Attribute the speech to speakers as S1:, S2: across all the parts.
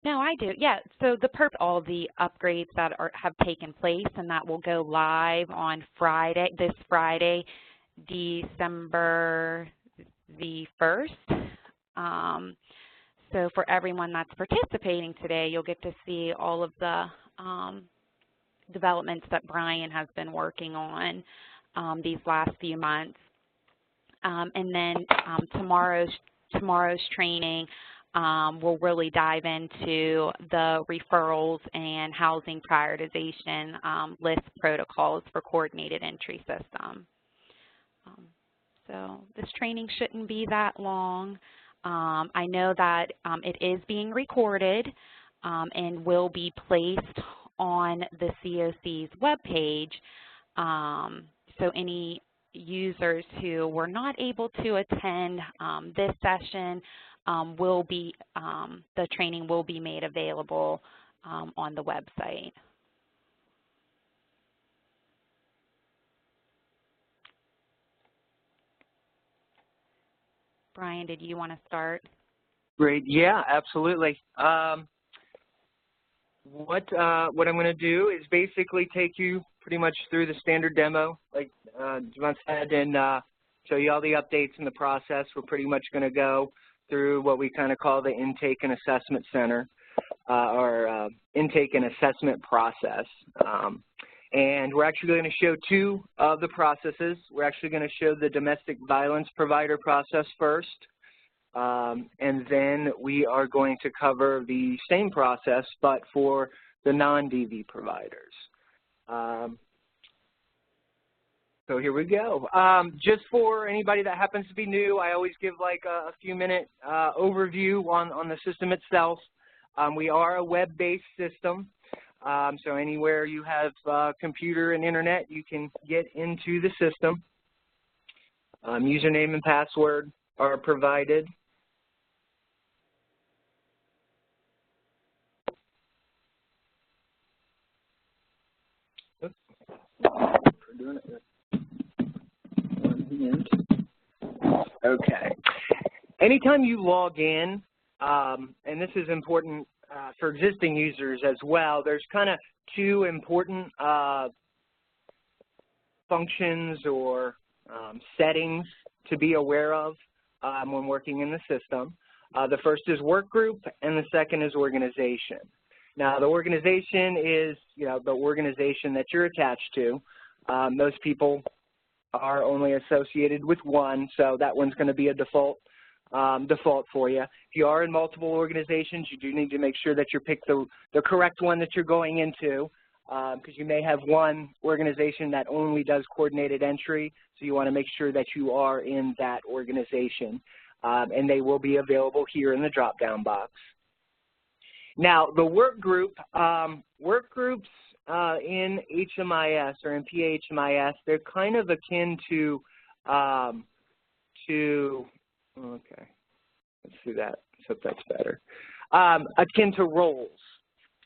S1: No, I do. Yeah. So all the upgrades that have taken place, and that will go live on this Friday, December the 1st. So for everyone that's participating today, you'll get to see all of the developments that Brian has been working on these last few months. And then tomorrow's training we'll really dive into the referrals and housing prioritization list protocols for coordinated entry system. So this training shouldn't be that long. I know that it is being recorded and will be placed on the COC's webpage. So any users who were not able to attend this session the training will be made available on the website. Brian, did you want to start?
S2: Great. Yeah, absolutely. What I'm going to do is basically take you pretty much through the standard demo, like Javon said, and show you all the updates in the process. We're pretty much going to go through what we kind of call the intake and assessment center, or intake and assessment process. And we're actually going to show two of the processes. We're actually going to show the domestic violence provider process first, and then we are going to cover the same process, but for the non-DV providers. So here we go. Just for anybody that happens to be new, I always give like a few-minute overview on the system itself. We are a web-based system, so anywhere you have computer and internet, you can get into the system. Username and password are provided. Oops. We're doing it with one hand. Okay. Anytime you log in, and this is important for existing users as well, there's kind of two important functions or settings to be aware of when working in the system. The first is work group, and the second is organization. Now, the organization is, the organization that you're attached to. Most people are only associated with one, so that one's going to be a default for you. If you are in multiple organizations, you do need to make sure that you pick the correct one that you're going into, because you may have one organization that only does coordinated entry, so you want to make sure that you are in that organization, and they will be available here in the drop-down box. Now, the work groups in HMIS or in PHMIS, they're kind of akin to okay, let's see that, so that's better, akin to roles.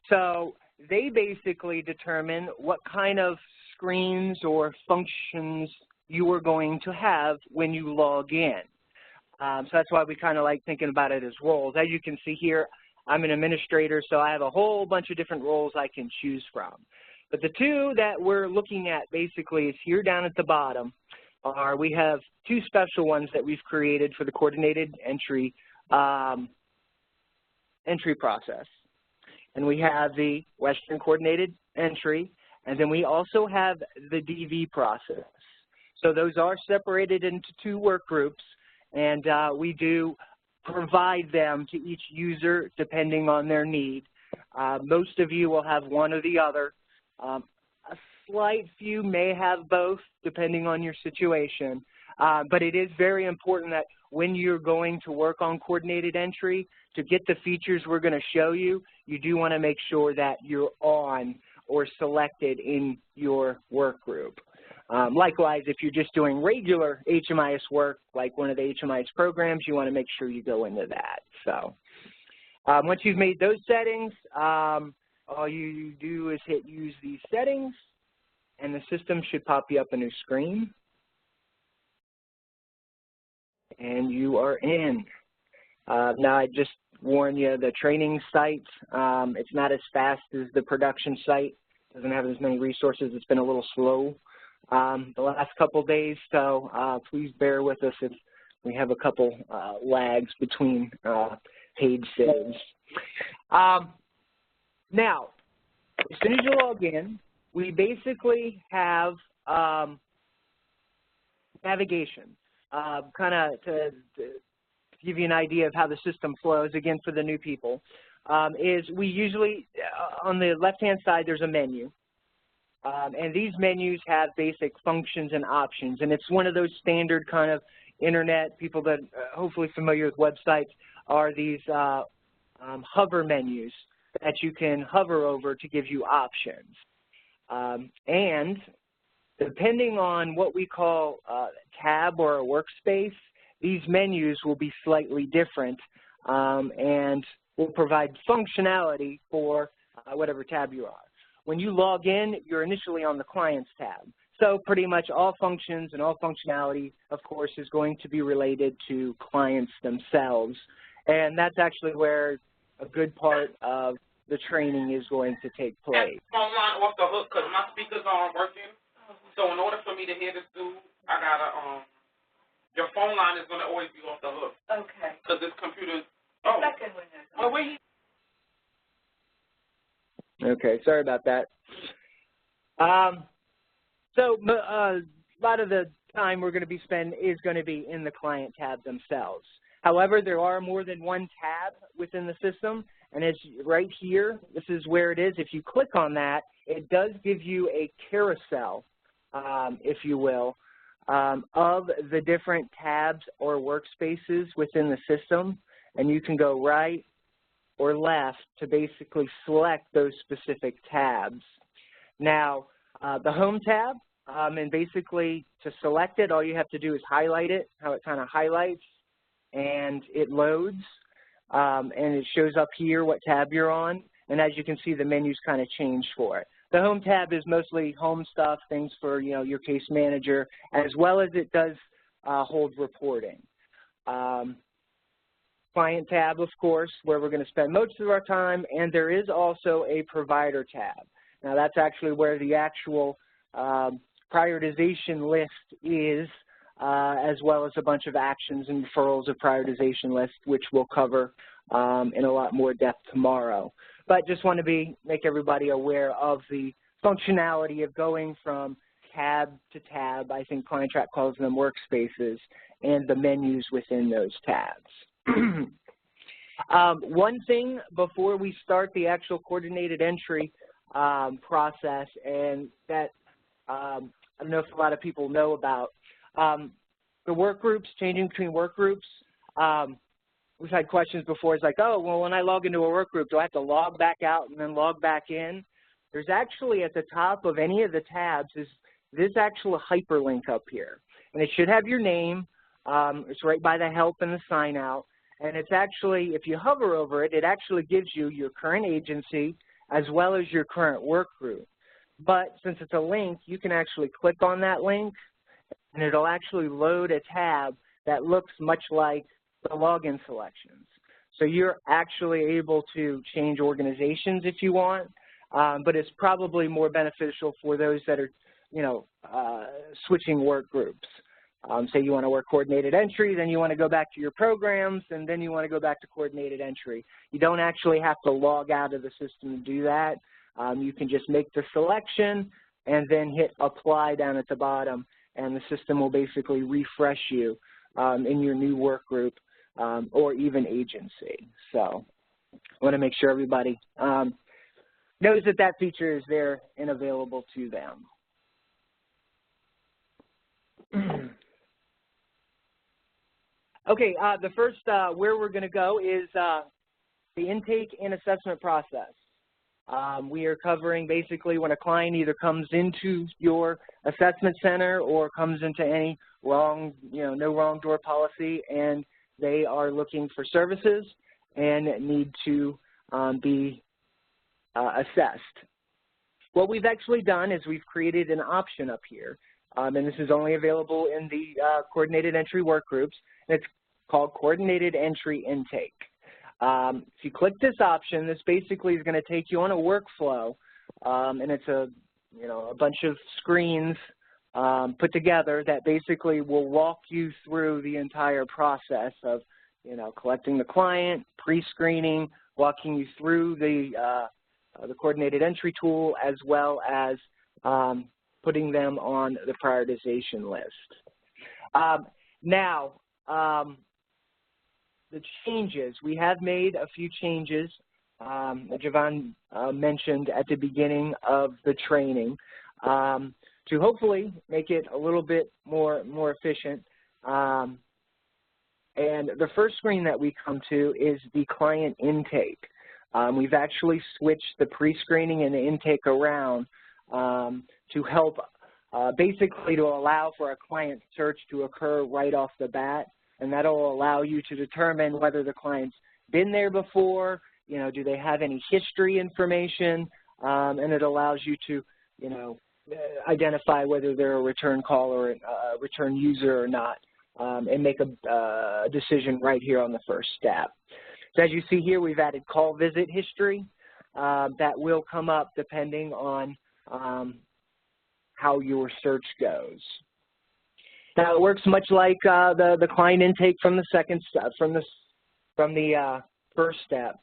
S2: So they basically determine what kind of screens or functions you are going to have when you log in. So that's why we kind of like thinking about it as roles. As you can see here, I'm an administrator, so I have a whole bunch of different roles I can choose from. But the two that we're looking at basically is here down at the bottom. We have two special ones that we've created for the coordinated entry process. And we have the Western coordinated entry, and then we also have the DV process. So those are separated into two work groups, and we do provide them to each user depending on their need. Most of you will have one or the other. A slight few may have both depending on your situation, but it is very important that when you're going to work on coordinated entry, to get the features we're going to show you, you do want to make sure that you're on or selected in your work group. Likewise, if you're just doing regular HMIS work, like one of the HMIS programs, you want to make sure you go into that. So once you've made those settings, all you do is hit Use These Settings, and the system should pop you up a new screen. And you are in. Now, I just warn you, the training site, it's not as fast as the production site. It doesn't have as many resources. It's been a little slow the last couple days, so please bear with us if we have a couple lags between page saves. Now, as soon as you log in, we basically have navigation, kind of to give you an idea of how the system flows, again, for the new people, is we usually, on the left-hand side, there's a menu. And these menus have basic functions and options. And it's one of those standard kind of internet, people that are hopefully familiar with websites, are these hover menus that you can hover over to give you options. And depending on what we call a tab or a workspace, these menus will be slightly different and will provide functionality for whatever tab you are. When you log in, you're initially on the Clients tab. So pretty much all functions and all functionality, of course, is going to be related to clients themselves. And that's actually where a good part of the training is going to take place.
S3: Phone line off the hook because my speakers aren't working. So in order for me to hear this dude, I gotta your phone line is gonna always be off the hook. Okay. Because this computer. Oh. Second one. Well, where you?
S2: Okay, sorry about that. So a lot of the time we're going to be is going to be in the Client tab themselves. However, there are more than one tab within the system, and it's right here. This is where it is. If you click on that, it does give you a carousel, if you will, of the different tabs or workspaces within the system, and you can go right or left to basically select those specific tabs. Now, the Home tab, and basically to select it, all you have to do is highlight it, how it kind of highlights, and it loads, and it shows up here what tab you're on, and as you can see, the menus kind of change for it. The Home tab is mostly home stuff, things for, you know, your case manager, as well as it does hold reporting. Client tab, of course, where we're going to spend most of our time, and there is also a Provider tab. Now, that's actually where the actual prioritization list is, as well as a bunch of actions and referrals of prioritization list, which we'll cover in a lot more depth tomorrow. But just want to make everybody aware of the functionality of going from tab to tab. I think ClientTrack calls them workspaces, and the menus within those tabs. One thing before we start the actual coordinated entry process, and that I don't know if a lot of people know about, the work groups, changing between work groups. We've had questions before. It's like, oh, well, when I log into a work group, do I have to log back out and then log back in? There's actually at the top of any of the tabs is this actual hyperlink up here. And it should have your name. It's right by the help and the sign out. And it's actually, if you hover over it, it actually gives you your current agency as well as your current work group. But since it's a link, you can actually click on that link, and it'll actually load a tab that looks much like the login selections. So you're actually able to change organizations if you want, but it's probably more beneficial for those that are, you know, switching work groups. Say you want to work coordinated entry, then you want to go back to your programs, and then you want to go back to coordinated entry. You don't actually have to log out of the system to do that. You can just make the selection and then hit apply down at the bottom, and the system will basically refresh you in your new work group or even agency. So I want to make sure everybody knows that that feature is there and available to them. Okay, the first where we're going to go is the intake and assessment process. We are covering basically when a client either comes into your assessment center or comes into any wrong, no wrong door policy, and they are looking for services and need to be assessed. What we've actually done is we've created an option up here, and this is only available in the coordinated entry work groups, and it's called Coordinated Entry Intake. If you click this option, this basically is going to take you on a workflow, and it's a bunch of screens put together that basically will walk you through the entire process of collecting the client, pre-screening, walking you through the coordinated entry tool, as well as putting them on the prioritization list. Now, the changes. We have made a few changes that Javon mentioned at the beginning of the training to hopefully make it a little bit more efficient. And the first screen that we come to is the client intake. We've actually switched the pre-screening and the intake around to help basically to allow for a client search to occur right off the bat, and that'll allow you to determine whether the client's been there before, do they have any history information, and it allows you to, identify whether they're a return call or a return user or not, and make a decision right here on the first step. So as you see here, we've added call visit history that will come up depending on how your search goes. Now it works much like the client intake from the second step, from the first step,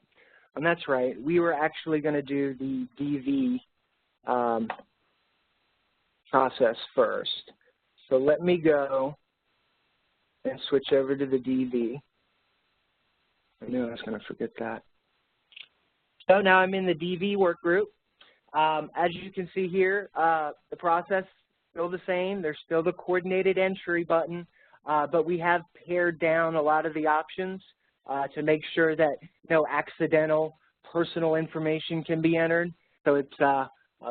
S2: and that's right. We were actually going to do the DV process first. So let me go and switch over to the DV. I knew I was going to forget that. So now I'm in the DV work group. As you can see here, the process is still the same. There's still the coordinated entry button, but we have pared down a lot of the options to make sure that no accidental personal information can be entered. So it's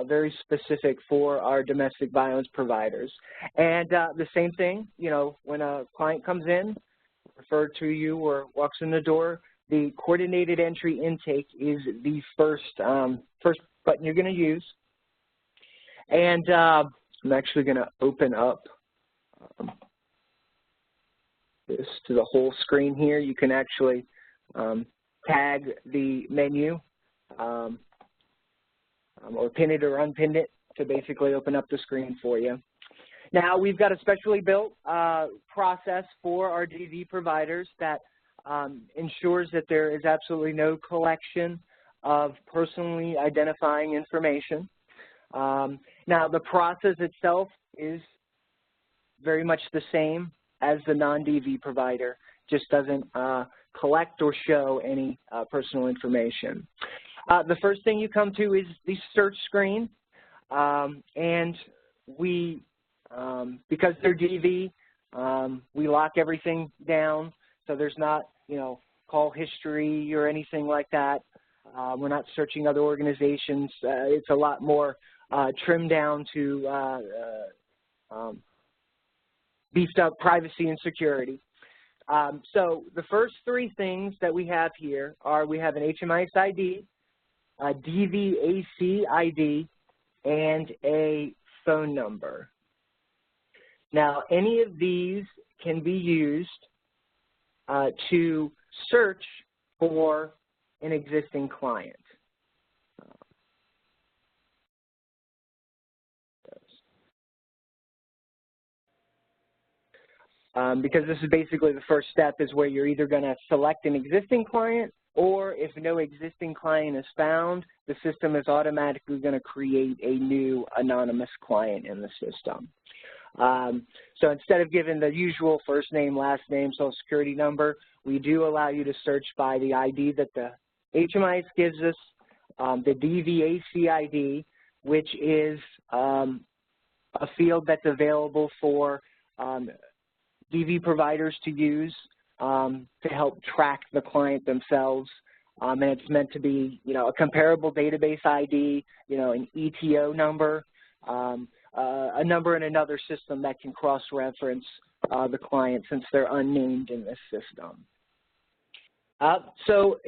S2: very specific for our domestic violence providers. And the same thing, when a client comes in, referred to you or walks in the door, the coordinated entry intake is the first button you're going to use. And I'm actually going to open up this to the whole screen here. You can actually tag the menu or pin it or unpin it to basically open up the screen for you. Now, we've got a specially built process for our DV providers that ensures that there is absolutely no collection of personally identifying information. Now, the process itself is very much the same as the non-DV provider, just doesn't collect or show any personal information. The first thing you come to is the search screen, and we, because they're DV, we lock everything down, so there's not, call history or anything like that. We're not searching other organizations. It's a lot more trimmed down to beefed up privacy and security. So the first three things that we have here are we have an HMIS ID, a DVAC ID, and a phone number. Now, any of these can be used to search for an existing client. Because this is basically the first step, is where you're either going to select an existing client, or if no existing client is found, the system is automatically going to create a new anonymous client in the system. So instead of giving the usual first name, last name, social security number, we do allow you to search by the ID that the HMIS gives us, the DVAC ID, which is a field that's available for DV providers to use to help track the client themselves. And it's meant to be, a comparable database ID, an ETO number, a number in another system that can cross-reference the client since they're unnamed in this system. So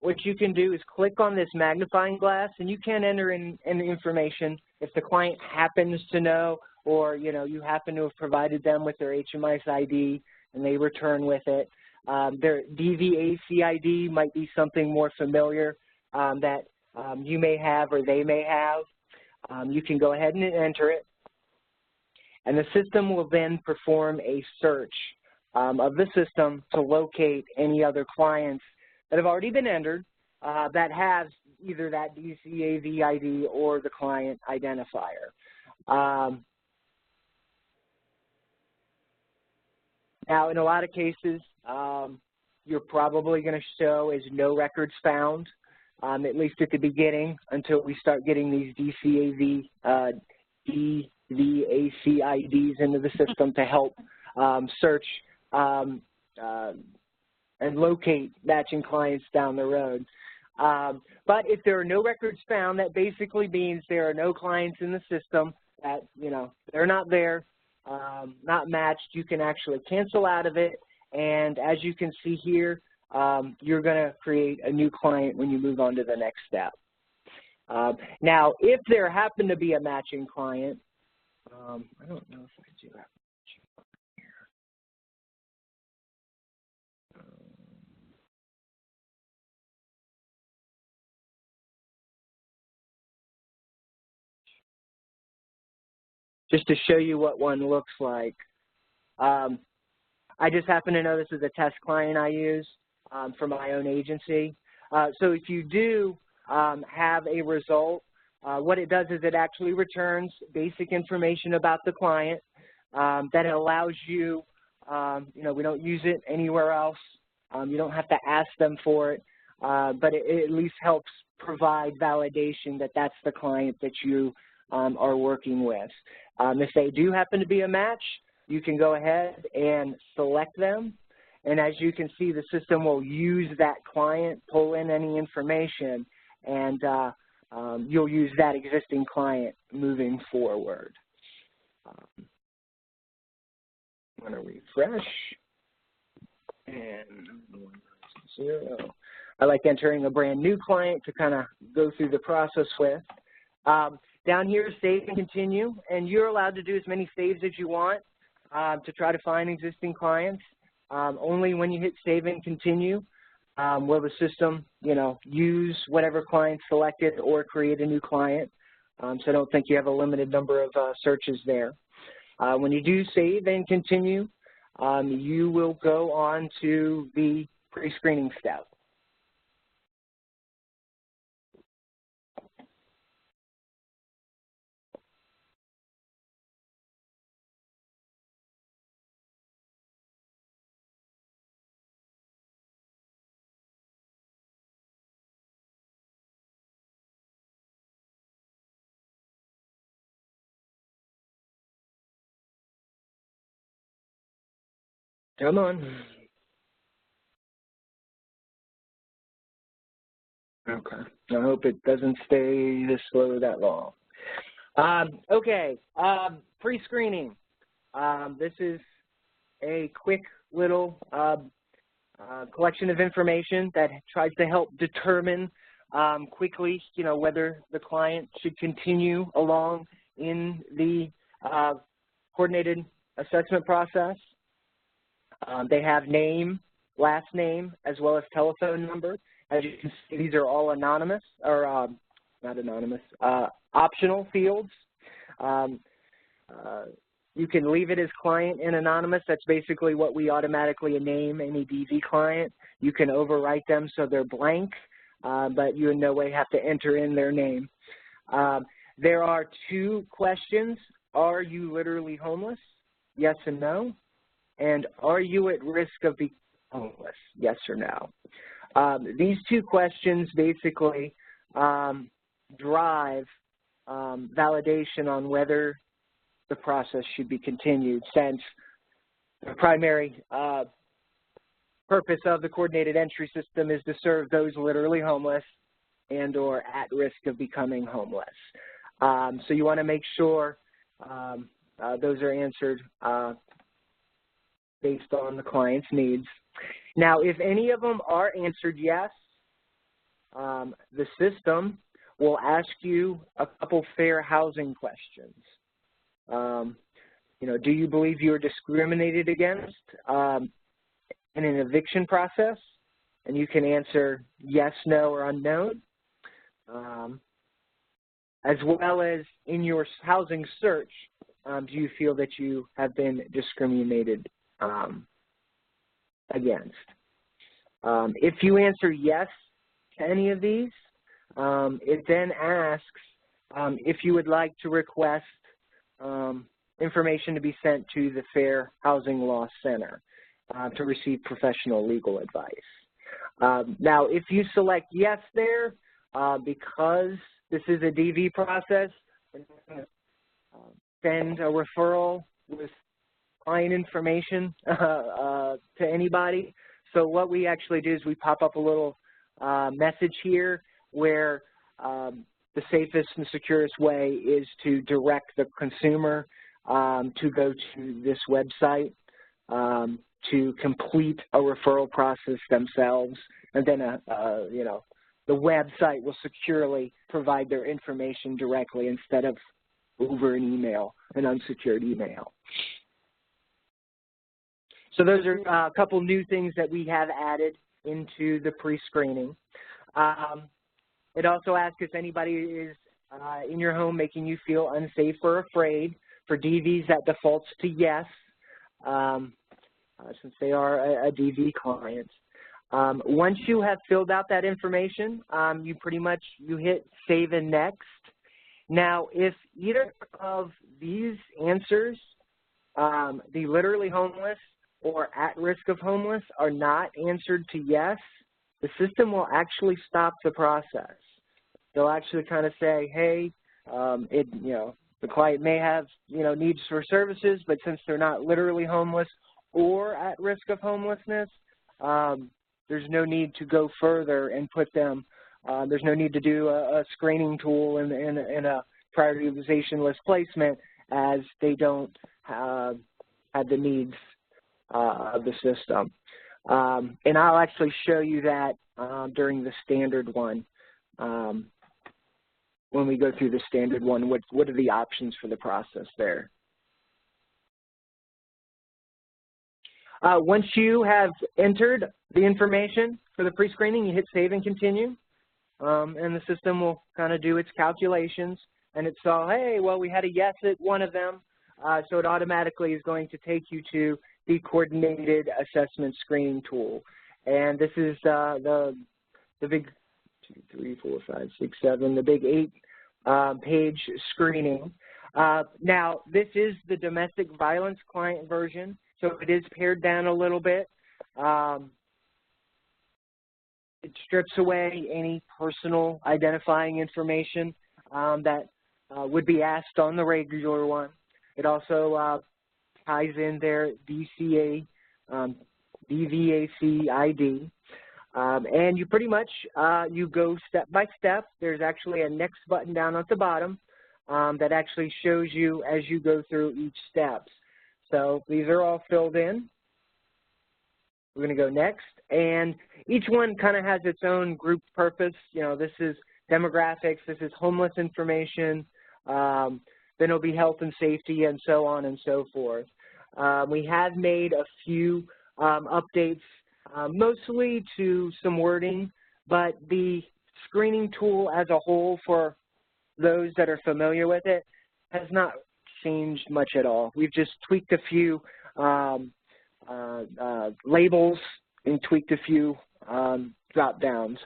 S2: what you can do is click on this magnifying glass, and you can enter in information if the client happens to know, or you happen to have provided them with their HMIS ID and they return with it. Their DVACID might be something more familiar that you may have or they may have. You can go ahead and enter it, and the system will then perform a search of the system to locate any other clients that have already been entered that have either that DCAV ID or the client identifier. Now, in a lot of cases, you're probably going to show as no records found, at least at the beginning, until we start getting these DVAC IDs into the system to help search and locate matching clients down the road. But if there are no records found, that basically means there are no clients in the system that, you know, they're not there, not matched. You can actually cancel out of it, and as you can see here, you're going to create a new client when you move on to the next step. Now, if there happened to be a matching client, I don't know if I do have just to show you what one looks like. I just happen to know this is a test client I use for my own agency. So if you do have a result, what it does is it actually returns basic information about the client that it allows you, you know, we don't use it anywhere else. You don't have to ask them for it, but it at least helps provide validation that that's the client that you are working with. If they do happen to be a match, you can go ahead and select them, and as you can see, the system will use that client, pull in any information, and you'll use that existing client moving forward. I'm going to refresh, and 0. I like entering a brand new client to kind of go through the process with. Down here, save and continue, and you're allowed to do as many saves as you want to try to find existing clients. Only when you hit save and continue will the system, you know, use whatever client selected or create a new client. So I don't think you have a limited number of searches there. When you do save and continue, you will go on to the pre-screening step. Come on. Okay. I hope it doesn't stay this slow that long. Okay. Pre-screening. This is a quick little collection of information that tries to help determine quickly, you know, whether the client should continue along in the coordinated assessment process. They have name, last name, as well as telephone number. As you can see, these are all anonymous, or not anonymous, optional fields. You can leave it as client and anonymous. That's basically what we automatically name any DV client. You can overwrite them so they're blank, but you in no way have to enter in their name. There are 2 questions. Are you literally homeless? Yes and no. And are you at risk of being homeless? Yes or no. These 2 questions basically drive validation on whether the process should be continued, since the primary purpose of the coordinated entry system is to serve those literally homeless and or at risk of becoming homeless. So you want to make sure those are answered based on the client's needs. Now, if any of them are answered yes, the system will ask you a couple fair housing questions. You know, do you believe you are discriminated against in an eviction process, and you can answer yes, no, or unknown, as well as in your housing search, do you feel that you have been discriminated against? If you answer yes to any of these, it then asks if you would like to request information to be sent to the Fair Housing Law Center to receive professional legal advice. Now, if you select yes there, because this is a DV process, we're going to send a referral with client information to anybody. So what we actually do is we pop up a little message here where the safest and securest way is to direct the consumer to go to this website to complete a referral process themselves, and then you know, the website will securely provide their information directly instead of over an email, an unsecured email. So those are a couple new things that we have added into the pre-screening. It also asks if anybody is in your home making you feel unsafe or afraid. For DVs, that defaults to yes, since they are a DV client. Once you have filled out that information, you pretty much, you hit save and next. Now, if either of these answers, the literally homeless or at risk of homeless, are not answered to yes, the system will actually stop the process. They'll actually kind of say, hey, you know, the client may have, you know, needs for services, but since they're not literally homeless or at risk of homelessness, there's no need to go further and put them, there's no need to do a screening tool and a prioritization list placement, as they don't have the needs of the system. And I'll actually show you that during the standard one. When we go through the standard one, what are the options for the process there? Once you have entered the information for the pre-screening, you hit save and continue, and the system will kind of do its calculations, and it saw, hey, well, we had a yes at one of them, so it automatically is going to take you to the coordinated assessment screening tool. And this is the big 2, 3, 4, 5, 6, 7, the big 8-page screening. Now, this is the domestic violence client version, so it is pared down a little bit. It strips away any personal identifying information that would be asked on the regular one. It also ties in their DVAC ID. And you pretty much, you go step by step. There's actually a next button down at the bottom that actually shows you as you go through each step. So these are all filled in. We're going to go next. And each one kind of has its own group purpose. You know, this is demographics, this is homeless information, then it'll be health and safety, and so on and so forth. We have made a few updates, mostly to some wording, but the screening tool as a whole, for those that are familiar with it, has not changed much at all. We've just tweaked a few labels and tweaked a few drop downs.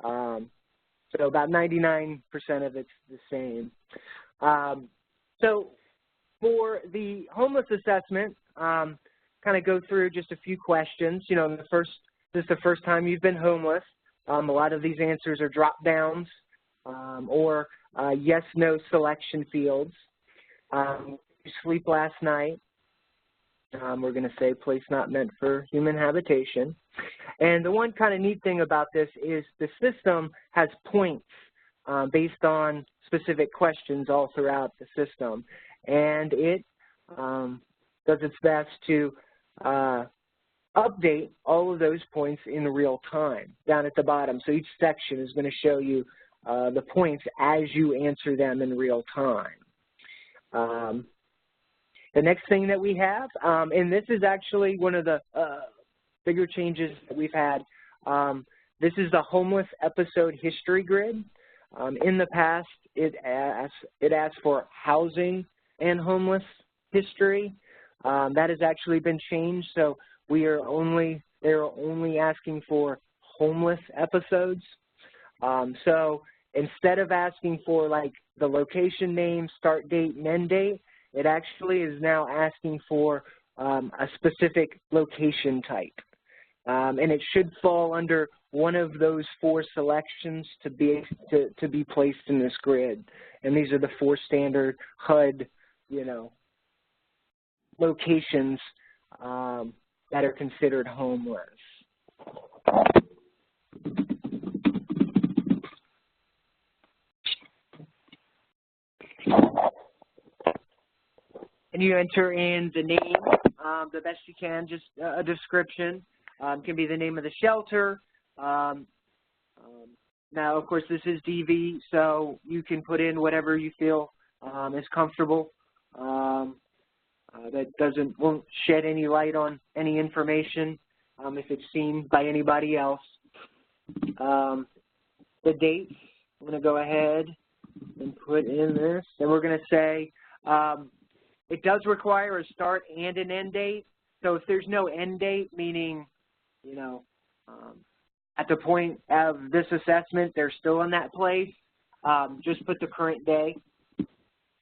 S2: So about 99% of it's the same. So for the homeless assessment, kind of go through just a few questions. You know, this is the first time you've been homeless. A lot of these answers are drop downs or yes, no selection fields. You sleep last night. We're going to say place not meant for human habitation. And the one kind of neat thing about this is the system has points based on specific questions all throughout the system. And it does its best to update all of those points in real time down at the bottom. So each section is going to show you the points as you answer them in real time. The next thing that we have, and this is actually one of the bigger changes that we've had. This is the homeless episode history grid. In the past, it asked for housing and homeless history. That has actually been changed, so they're only asking for homeless episodes. So instead of asking for like the location name, start date, and end date, it actually is now asking for a specific location type. And it should fall under one of those 4 selections to be placed in this grid. And these are the 4 standard HUD, locations that are considered homeless. And you enter in the name the best you can, just a description. Can be the name of the shelter. Now, of course, this is DV, so you can put in whatever you feel is comfortable. That won't shed any light on any information if it's seen by anybody else. The dates, I'm going to go ahead and put in this, and we're going to say it does require a start and an end date. So if there's no end date, meaning, at the point of this assessment, they're still in that place, just put the current day.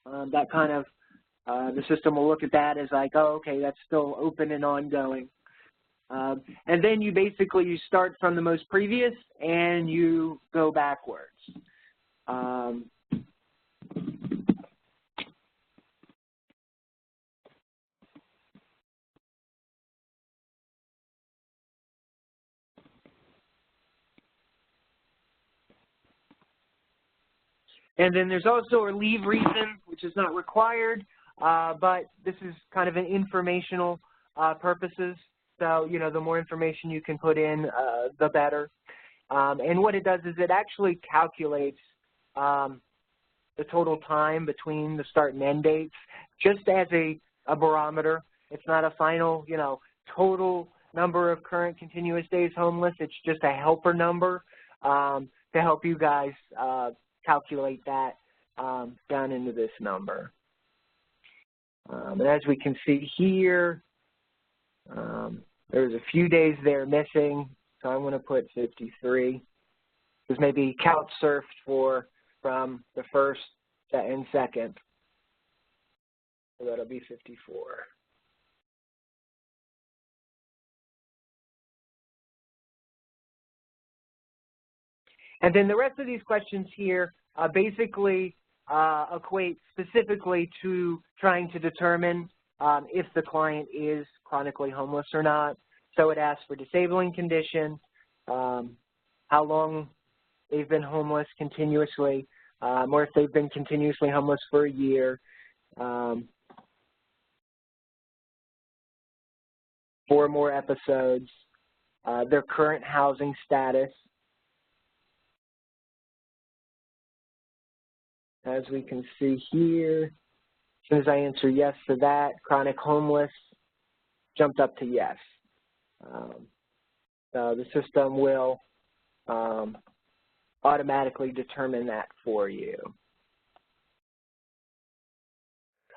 S2: That kind of, the system will look at that as like, oh, okay, that's still open and ongoing. And then you start from the most previous and you go backwards. And then there's also a leave reason, which is not required, but this is kind of an informational purposes. So, the more information you can put in, the better. And what it does is it actually calculates the total time between the start and end dates, just as a barometer. It's not a final, total number of current continuous days homeless. It's just a helper number to help you guys calculate that down into this number. And as we can see here, there's a few days there missing, so I'm going to put 53. Because maybe couch surfed from the 1st and 2nd, so that'll be 54. And then the rest of these questions here basically equate specifically to trying to determine if the client is chronically homeless or not. So it asks for disabling condition, how long they've been homeless continuously, or if they've been continuously homeless for a year, 4 more episodes, their current housing status. As we can see here, as soon as I answer yes to that, chronic homeless jumped up to yes. So the system will automatically determine that for you.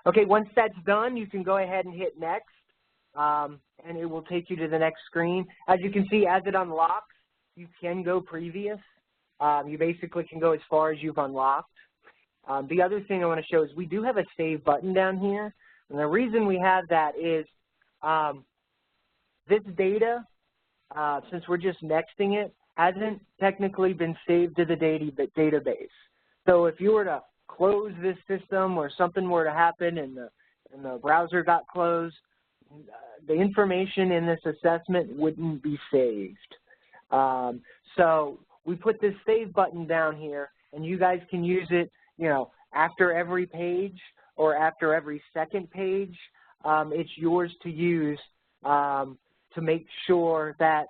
S2: Okay, once that's done, you can go ahead and hit next, and it will take you to the next screen. As you can see, as it unlocks, you can go previous. You basically can go as far as you've unlocked. The other thing I want to show is we do have a save button down here. And the reason we have that is this data, since we're just nexting it, hasn't technically been saved to the database. So if you were to close this system or something were to happen and the browser got closed, the information in this assessment wouldn't be saved. So we put this save button down here, and you guys can use it after every page or after every second page. It's yours to use to make sure that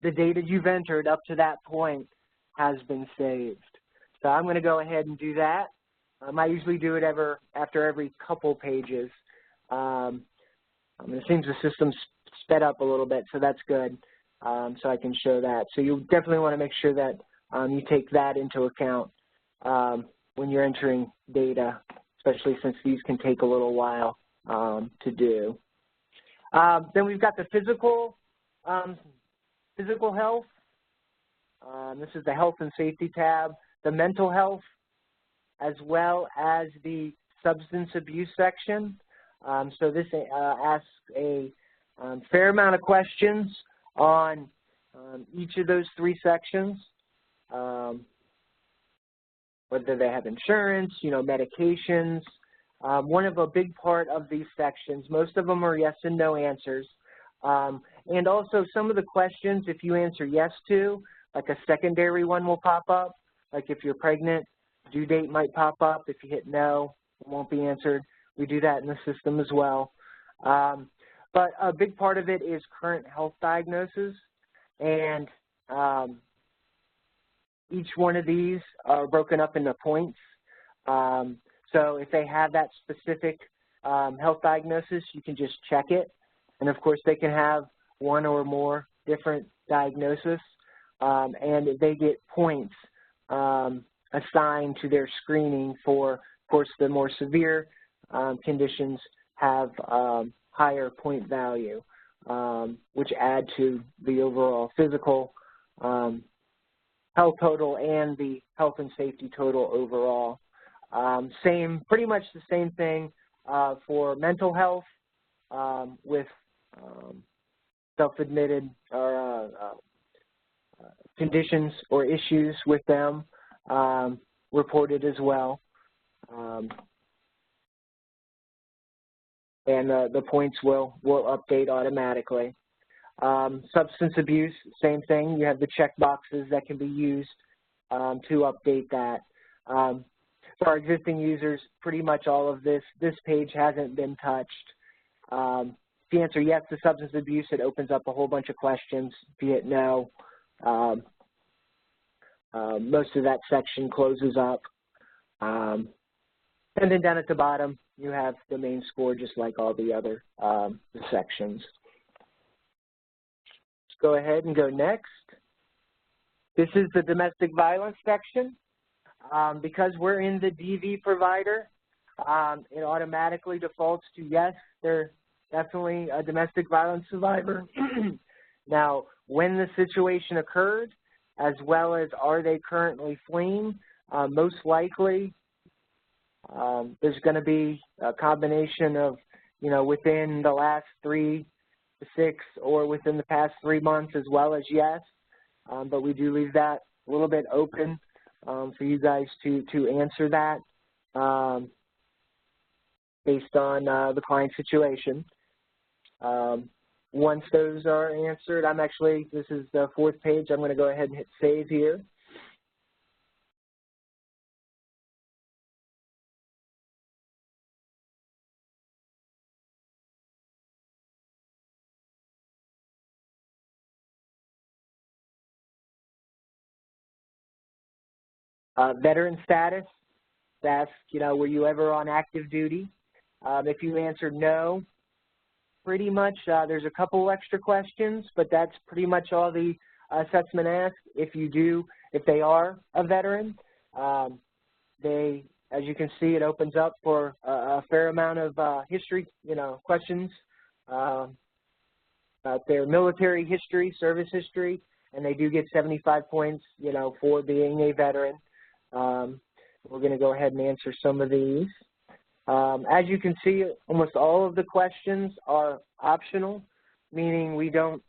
S2: the data you've entered up to that point has been saved. So I'm going to go ahead and do that. I usually do it after every couple pages. It seems the system's sped up a little bit, so that's good. So I can show that. So you definitely want to make sure that you take that into account when you're entering data, especially since these can take a little while to do. Then we've got the physical health. This is the health and safety tab, the mental health, as well as the substance abuse section. So this asks a fair amount of questions on each of those three sections, whether they have insurance, medications. One of a big part of these sections, most of them are yes and no answers. And also some of the questions, if you answer yes to, like a secondary one will pop up. Like if you're pregnant, due date might pop up. If you hit no, it won't be answered. We do that in the system as well. But a big part of it is current health diagnosis, and each one of these are broken up into points. So if they have that specific health diagnosis, you can just check it. And of course, they can have one or more different diagnoses, and they get points assigned to their screening for, of course, the more severe conditions have higher point value, which add to the overall physical health total and the health and safety total overall. Pretty much the same thing for mental health with self-admitted or conditions or issues with them reported as well. And the points will update automatically. Substance abuse, same thing. You have the check boxes that can be used to update that. For our existing users, pretty much all of this page hasn't been touched. If you answer yes to substance abuse, it opens up a whole bunch of questions. If you hit no, most of that section closes up. And then down at the bottom, you have the main score just like all the other sections. Let's go ahead and go next. This is the domestic violence section. Because we're in the DV provider, it automatically defaults to yes, they're definitely a domestic violence survivor. Now, when the situation occurred, as well as are they currently fleeing, most likely there's going to be a combination of, within the last 3 to 6 or within the past 3 months as well as yes, but we do leave that a little bit open for you guys to answer that based on the client situation. Once those are answered, this is the 4th page. I'm going to go ahead and hit save here. Veteran status, that's, were you ever on active duty? If you answered no, pretty much there's a couple extra questions, but that's pretty much all the assessment asks. If they are a veteran, as you can see, it opens up for a fair amount of history, questions about their military history, service history, and they do get 75 points, for being a veteran. We're going to go ahead and answer some of these. As you can see, almost all of the questions are optional, meaning we don't,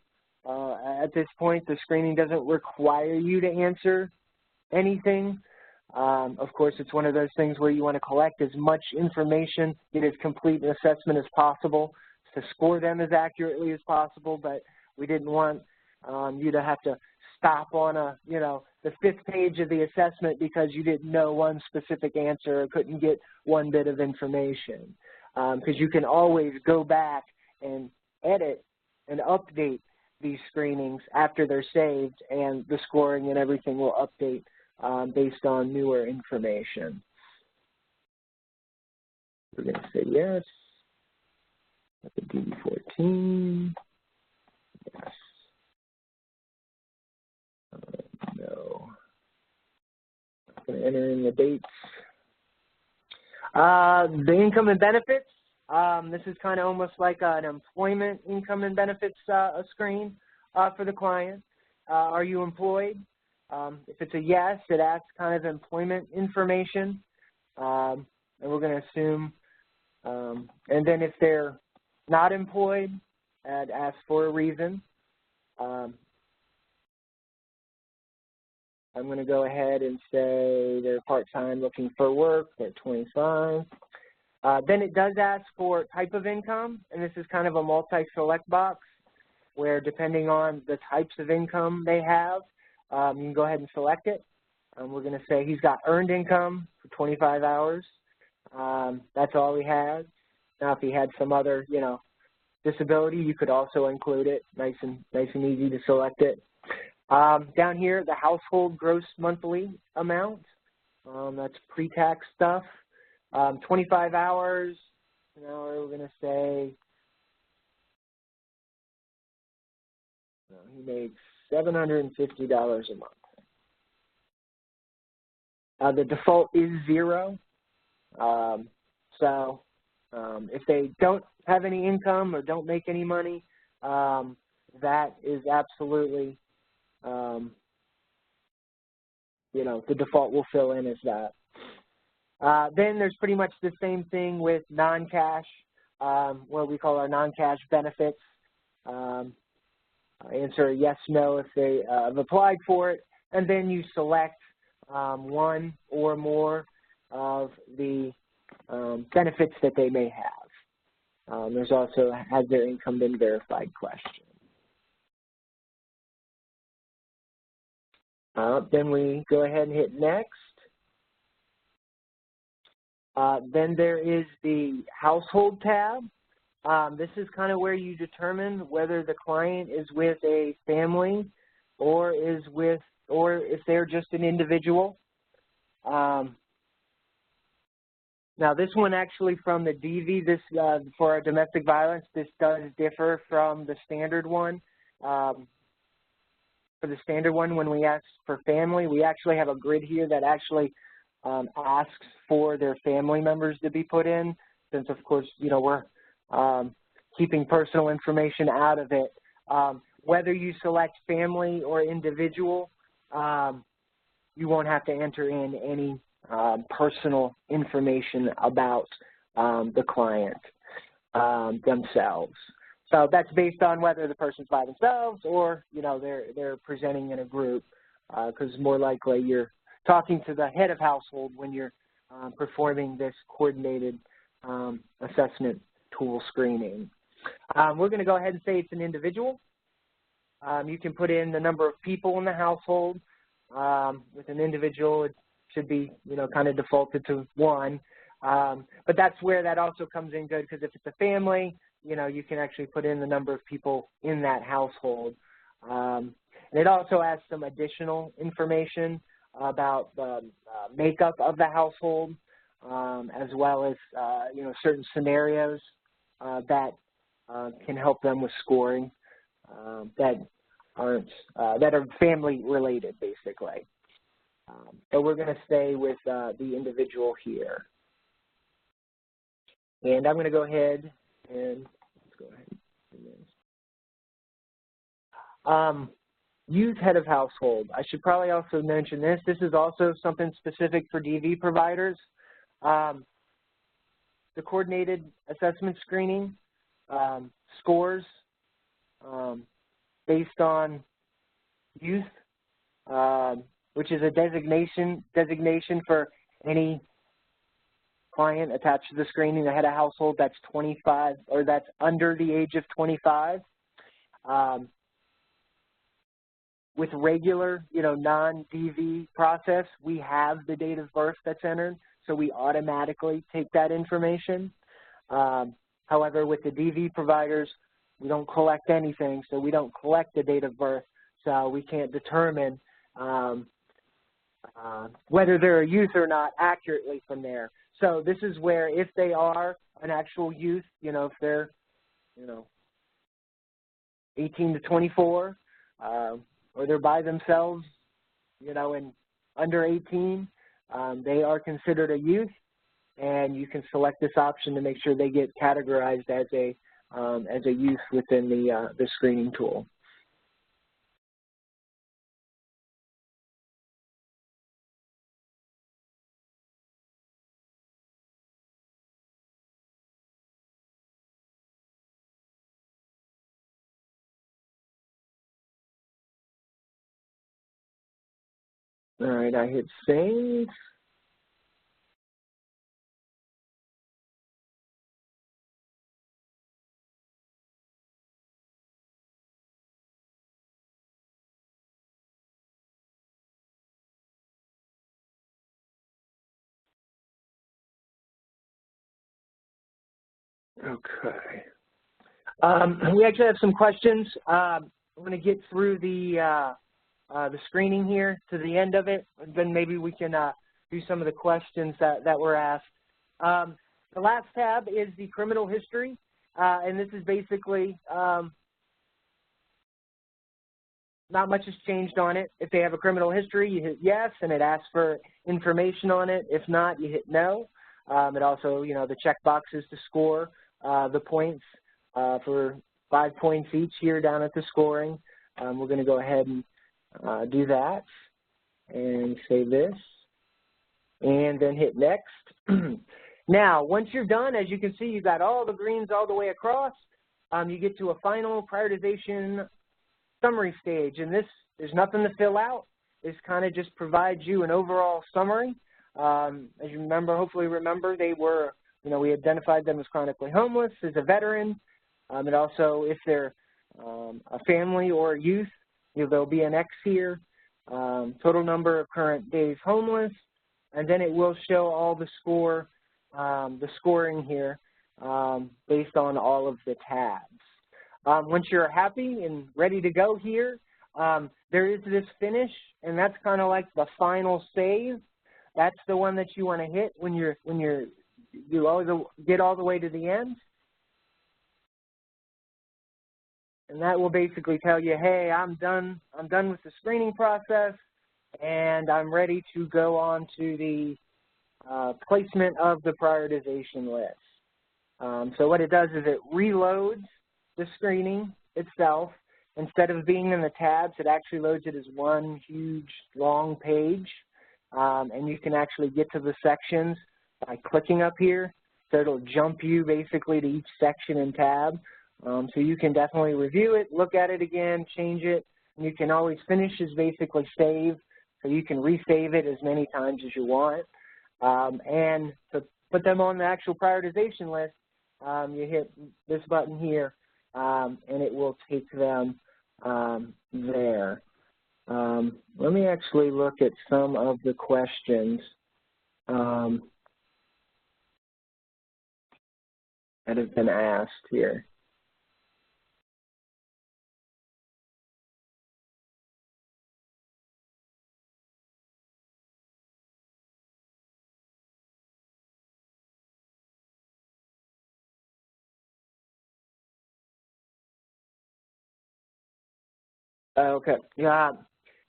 S2: at this point, the screening doesn't require you to answer anything. Of course, it's one of those things where you want to collect as much information, get as complete an assessment as possible to score them as accurately as possible, but we didn't want you to have to stop on the 5th page of the assessment because you didn't know one specific answer or couldn't get one bit of information. Because you can always go back and edit and update these screenings after they're saved, and the scoring and everything will update based on newer information. We're going to say yes. At the DV14. Yes. No. I'm going to enter in the dates. The income and benefits. This is kind of almost like an employment income and benefits screen for the client. Are you employed? If it's a yes, it asks kind of employment information, and we're going to assume. And then if they're not employed, it asks for a reason. I'm going to go ahead and say they're part-time looking for work, they're 25. Then it does ask for type of income, and this is kind of a multi-select box where depending on the types of income they have, you can go ahead and select it. We're going to say he's got earned income for 25 hours. That's all he has. Now, if he had some other, disability, you could also include it. Nice and easy to select it. Down here, the household gross monthly amount. That's pre-tax stuff. 25 hours. We're going to say he makes $750 a month. The default is 0. If they don't have any income or don't make any money, that is absolutely, the default will fill in as that. Then there's pretty much the same thing with non-cash, what we call our non-cash benefits. Answer yes, no if they have applied for it, and then you select one or more of the benefits that they may have. There's also, has their income been verified question. Then we go ahead and hit next. Then there is the household tab. This is kind of where you determine whether the client is with a family or if they're just an individual. Now this one actually from the DV, for our domestic violence, this does differ from the standard one. For the standard one, when we ask for family, we actually have a grid here that actually asks for their family members to be put in, since of course, we're keeping personal information out of it. Whether you select family or individual, you won't have to enter in any personal information about the client themselves. So that's based on whether the person's by themselves or, they're presenting in a group, because more likely you're talking to the head of household when you're performing this coordinated assessment tool screening. We're going to go ahead and say it's an individual. You can put in the number of people in the household. With an individual, it should be, kind of defaulted to 1. But that's where that also comes in good, because if it's a family, you can actually put in the number of people in that household. And it also has some additional information about the makeup of the household, as well as, certain scenarios that can help them with scoring that are family related, basically. So we're going to stay with the individual here. And I'm going to go ahead and let's go ahead. Youth head of household. I should probably also mention this. This is also something specific for DV providers. The coordinated assessment screening scores based on youth, which is a designation for any client attached to the screening, the head of household that's 25 or that's under the age of 25. With regular, non-DV process, we have the date of birth that's entered, so we automatically take that information. However, with the DV providers, we don't collect anything, so we don't collect the date of birth, so we can't determine whether they're a youth or not accurately from there. So this is where if they are an actual youth, if they're 18 to 24, or they're by themselves, and under 18, they are considered a youth, and you can select this option to make sure they get categorized as a youth within the screening tool. All right, I hit save. Okay. We actually have some questions. I'm going to get through the screening here to the end of it, and then maybe we can do some of the questions that were asked. The last tab is the criminal history, and this is basically not much has changed on it. If they have a criminal history, you hit yes, and it asks for information on it. If not, you hit no. It also, the check boxes to score the points for 5 points each here down at the scoring. We're going to go ahead and do that and save this and then hit next. Now, once you're done, as you can see, you've got all the greens all the way across. You get to a final prioritization summary stage, and there's nothing to fill out. This kind of just provides you an overall summary. As you remember, hopefully remember, they were, we identified them as chronically homeless, as a veteran, and also if they're a family or a youth, there'll be an X here, total number of current days homeless, and then it will show all the scoring here based on all of the tabs. Once you're happy and ready to go here, there is this finish, and that's kind of like the final save. That's the one that you want to hit when you always get all the way to the end. And that will basically tell you, hey, I'm done with the screening process, and I'm ready to go on to the placement of the prioritization list. So what it does is it reloads the screening itself. Instead of being in the tabs, it actually loads it as one huge long page, and you can actually get to the sections by clicking up here. So it'll jump you basically to each section and tab. So you can definitely review it, look at it again, change it, and you can always finish as basically save, so you can resave it as many times as you want. And to put them on the actual prioritization list, you hit this button here, and it will take them there. Let me actually look at some of the questions that have been asked here. Okay.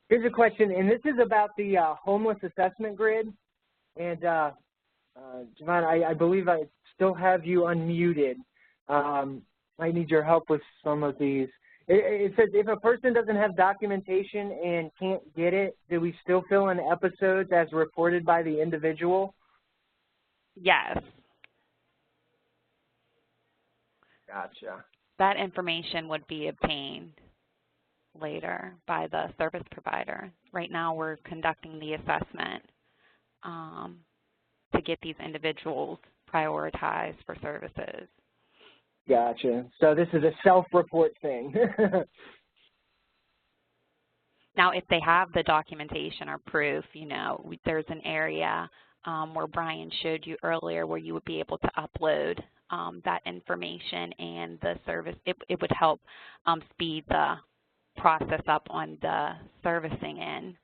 S2: Here's a question, and this is about the homeless assessment grid. And Javon, I believe I still have you unmuted. I need your help with some of these. It says if a person doesn't have documentation and can't get it, do we still fill in episodes as reported by the individual?
S1: Yes.
S2: Gotcha.
S1: That information would be obtained later by the service provider. Right now we're conducting the assessment to get these individuals prioritized for services.
S2: Gotcha. So this is a self-report thing.
S1: Now, if they have the documentation or proof, there's an area where Brian showed you earlier where you would be able to upload that information, and the service, it would help speed the process up on the servicing end.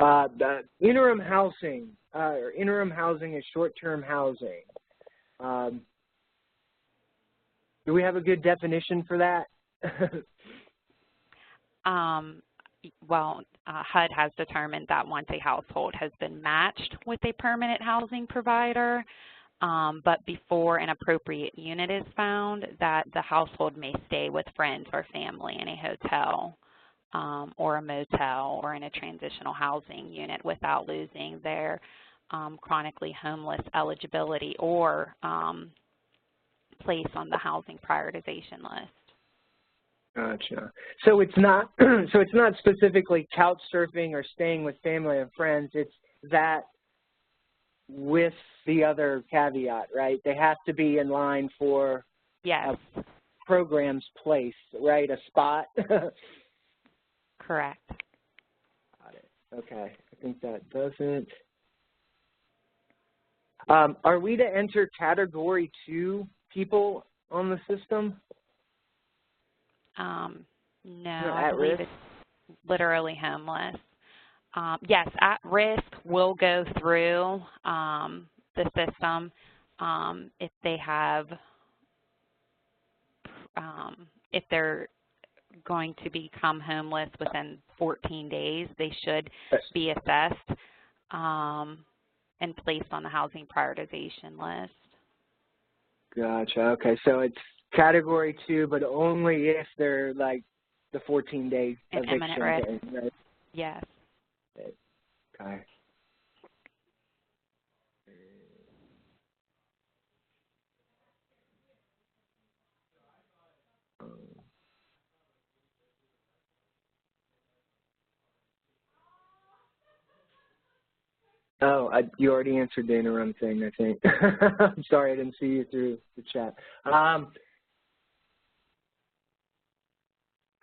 S2: The interim housing, or interim housing is short-term housing. Do we have a good definition for that?
S1: Well, HUD has determined that once a household has been matched with a permanent housing provider, but before an appropriate unit is found, that the household may stay with friends or family in a hotel or a motel or in a transitional housing unit without losing their chronically homeless eligibility or place on the housing prioritization list.
S2: Gotcha. So it's not specifically couch surfing or staying with family and friends. It's that with the other caveat, right? They have to be in line for
S1: yes.
S2: a program's place, right? A spot.
S1: Correct.
S2: Got it. Okay. I think that doesn't. Are we to enter Category 2 people on the system?
S1: No, I believe it's literally homeless. Yes, at risk will go through the system if they have, if they're going to become homeless within 14 days, they should be assessed and placed on the housing prioritization list.
S2: Gotcha. Okay, so it's Category 2, but only if they're like the 14-day eviction
S1: imminent risk.
S2: Day, right?
S1: Yes.
S2: Okay. Oh, you already answered the interim thing, I think. I'm sorry, I didn't see you through the chat.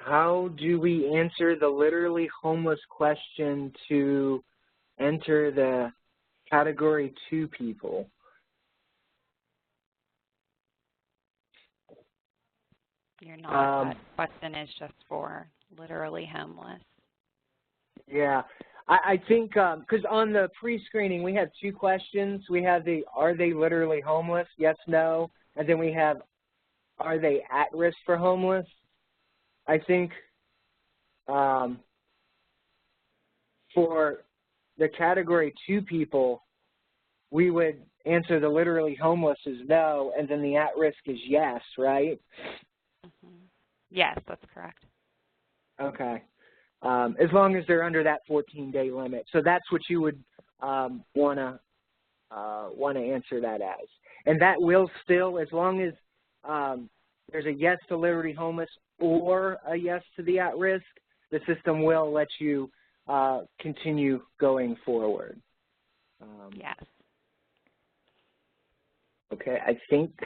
S2: How do we answer the literally homeless question to enter the Category 2 people?
S1: You're not. That question is just for literally homeless.
S2: Yeah. I think, because on the pre-screening, we have two questions. We have the, are they literally homeless? Yes, no. And then we have, are they at risk for homeless? I think for the Category 2 people, we would answer the literally homeless is no, and then the at-risk is yes, right?
S1: Mm-hmm. Yes, that's correct.
S2: Okay. As long as they're under that 14-day limit. So that's what you would want to answer that as. And that will still, as long as there's a yes to literally homeless or a yes to the at-risk, the system will let you continue going forward.
S1: Yes.
S2: Okay, I think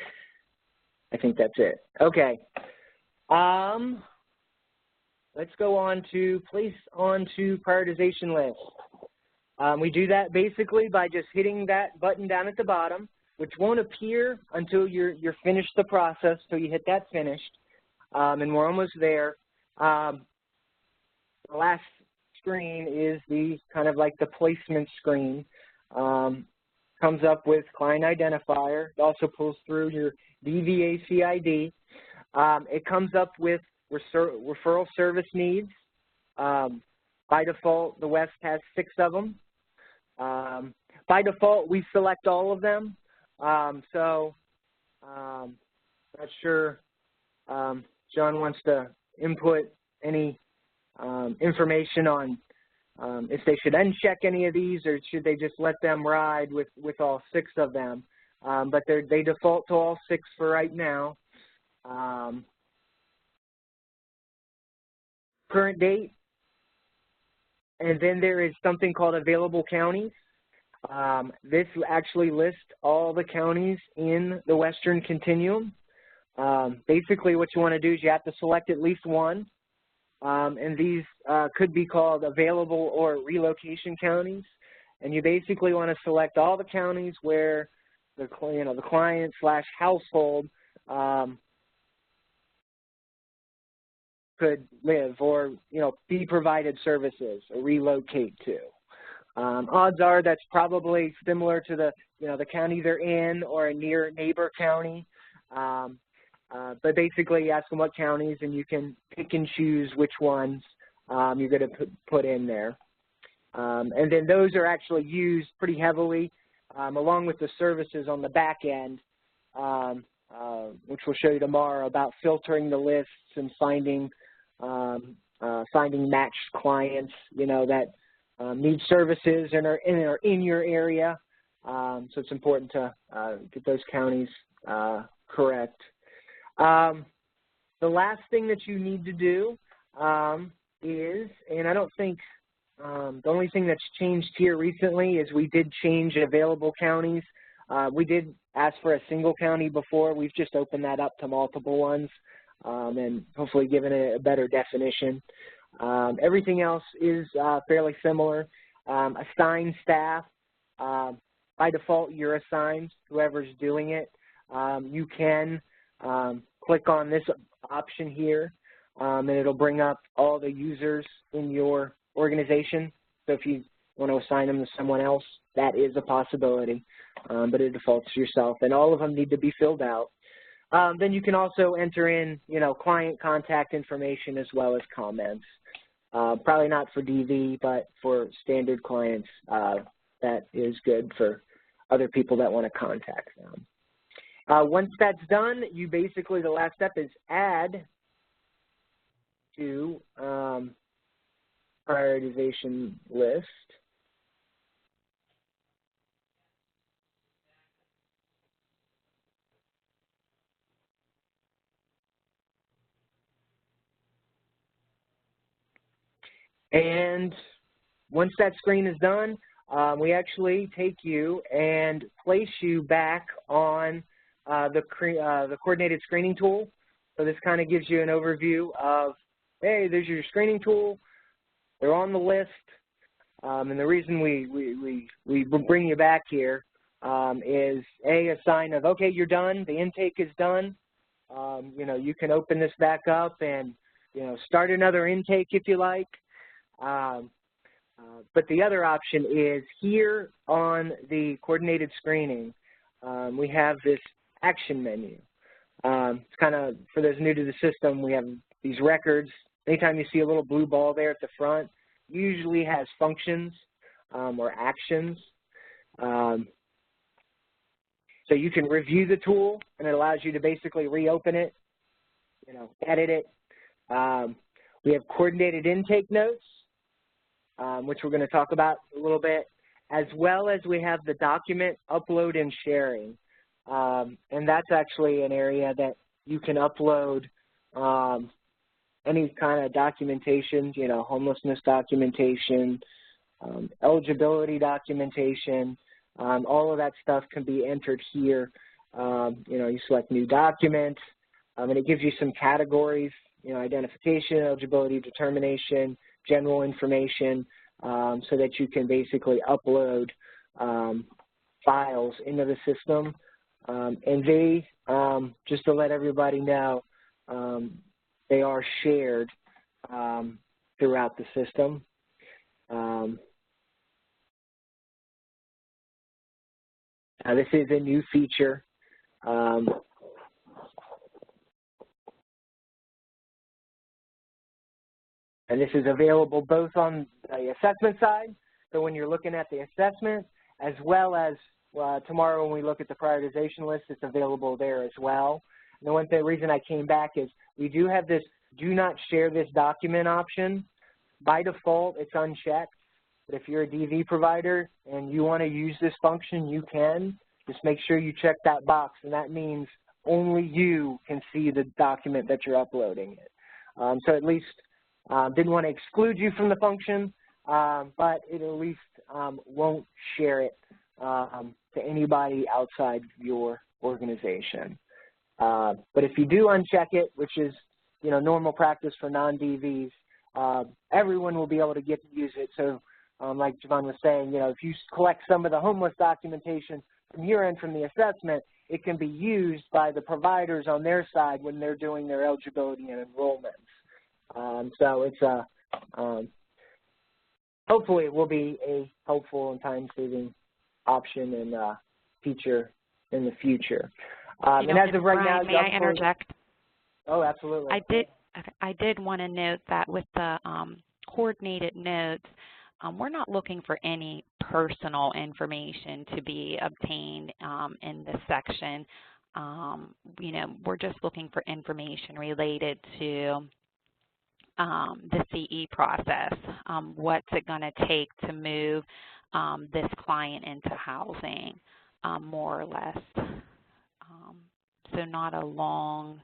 S2: that's it. Okay. Let's go on to place onto prioritization list. We do that basically by just hitting that button down at the bottom, which won't appear until you're finished the process, so you hit that finished, and we're almost there. The last screen is the kind of like the placement screen. Comes up with client identifier. It also pulls through your DVAC ID. It comes up with referral service needs. By default, the West has 6 of them. By default, we select all of them. Not sure John wants to input any information on if they should uncheck any of these or should they just let them ride with all 6 of them. But they default to all 6 for right now. Current date, and then there is something called available counties. This actually lists all the counties in the Western Continuum. Basically what you want to do is you have to select at least one, and these could be called available or relocation counties, and you basically want to select all the counties where the client/household could live or be provided services or relocate to. Odds are that's probably similar to the, the county they're in or a near neighbor county. But basically you ask them what counties and you can pick and choose which ones you're going to put in there. And then those are actually used pretty heavily along with the services on the back end, which we'll show you tomorrow about filtering the lists and finding matched clients, that need services and are in your area. So it's important to get those counties correct. The last thing that you need to do is, and I don't think the only thing that's changed here recently is we did change available counties. We did ask for a single county before. We've just opened that up to multiple ones and hopefully given it a better definition. Everything else is fairly similar. Assigned staff, by default you're assigned, whoever's doing it. You can click on this option here and it'll bring up all the users in your organization. So if you want to assign them to someone else, that is a possibility, but it defaults to yourself, and all of them need to be filled out. Then you can also enter in, client contact information as well as comments. Probably not for DV, but for standard clients, that is good for other people that want to contact them. Once that's done, you basically, the last step is add to prioritization list. And once that screen is done, we actually take you and place you back on the coordinated screening tool. So this kind of gives you an overview of, hey, there's your screening tool. They're on the list. And the reason we bring you back here is a sign of, okay, you're done. The intake is done. You can open this back up and, start another intake if you like. But the other option is here on the coordinated screening, we have this action menu. It's kind of, for those new to the system, we have these records. Anytime you see a little blue ball there at the front, usually has functions or actions. So you can review the tool, and it allows you to basically reopen it, edit it. We have coordinated intake notes, which we're going to talk about a little bit, as well as we have the document upload and sharing. And that's actually an area that you can upload any kind of documentation, homelessness documentation, eligibility documentation, all of that stuff can be entered here. You select new document, and it gives you some categories, identification, eligibility determination, general information, so that you can basically upload files into the system. And they, just to let everybody know, they are shared throughout the system. This is a new feature. And this is available both on the assessment side, so when you're looking at the assessment, as well as tomorrow when we look at the prioritization list, it's available there as well. And the one reason I came back is we do have this do not share this document option. By default, it's unchecked. But if you're a DV provider and you want to use this function, you can. Just make sure you check that box, and that means only you can see the document that you're uploading it. So at least didn't want to exclude you from the function, but it at least won't share it to anybody outside your organization. But if you do uncheck it, which is normal practice for non-DVs, everyone will be able to get to use it. So like Javon was saying, if you collect some of the homeless documentation from your end from the assessment, it can be used by the providers on their side when they're doing their eligibility and enrollments. So it's hopefully it will be a helpful and time-saving option and feature in the future. And as of right now,
S1: may I interject?
S2: Oh, absolutely.
S1: I did want to note that with the coordinated notes, we're not looking for any personal information to be obtained in this section. We're just looking for information related to the CE process. What's it going to take to move this client into housing, more or less. So not a long